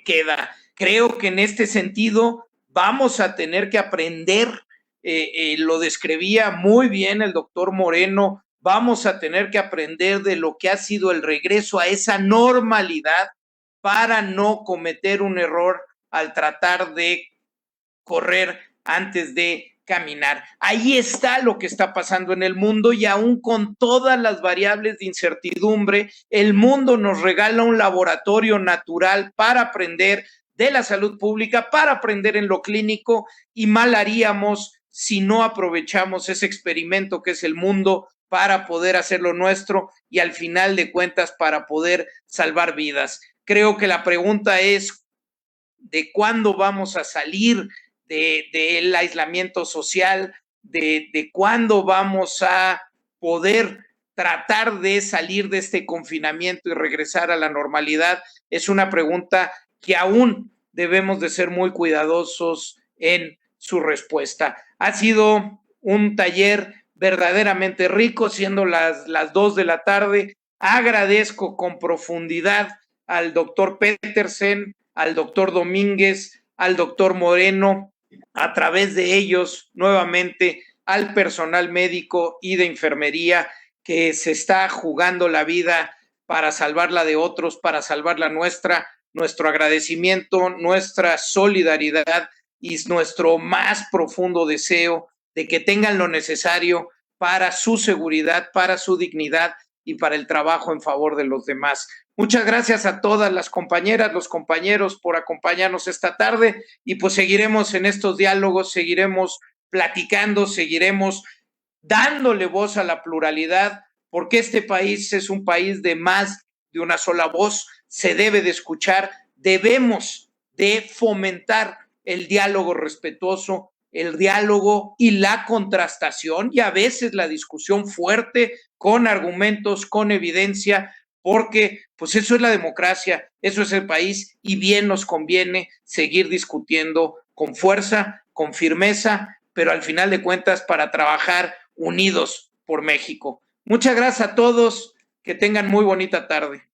queda. Creo que en este sentido vamos a tener que aprender, lo describía muy bien el doctor Moreno, vamos a tener que aprender de lo que ha sido el regreso a esa normalidad para no cometer un error al tratar de correr antes de caminar. Ahí está lo que está pasando en el mundo y aún con todas las variables de incertidumbre, el mundo nos regala un laboratorio natural para aprender de la salud pública, para aprender en lo clínico, y mal haríamos si no aprovechamos ese experimento que es el mundo para poder hacerlo nuestro y al final de cuentas para poder salvar vidas. Creo que la pregunta es de cuándo vamos a salir del aislamiento social, de cuándo vamos a poder tratar de salir de este confinamiento y regresar a la normalidad. Es una pregunta que aún debemos de ser muy cuidadosos en su respuesta. Ha sido un taller verdaderamente rico, siendo las 2 de la tarde. Agradezco con profundidad al doctor Petersen, al doctor Domínguez, al doctor Moreno. A través de ellos, nuevamente, al personal médico y de enfermería que se está jugando la vida para salvar la de otros, para salvar la nuestra. Nuestro agradecimiento, nuestra solidaridad y nuestro más profundo deseo de que tengan lo necesario para su seguridad, para su dignidad y para el trabajo en favor de los demás. Muchas gracias a todas las compañeras, los compañeros por acompañarnos esta tarde y pues seguiremos en estos diálogos, seguiremos platicando, seguiremos dándole voz a la pluralidad, porque este país es un país de más de una sola voz, se debe de escuchar, debemos de fomentar el diálogo respetuoso, el diálogo y la contrastación y a veces la discusión fuerte con argumentos, con evidencia, porque pues eso es la democracia, eso es el país y bien nos conviene seguir discutiendo con fuerza, con firmeza, pero al final de cuentas para trabajar unidos por México. Muchas gracias a todos, que tengan muy bonita tarde.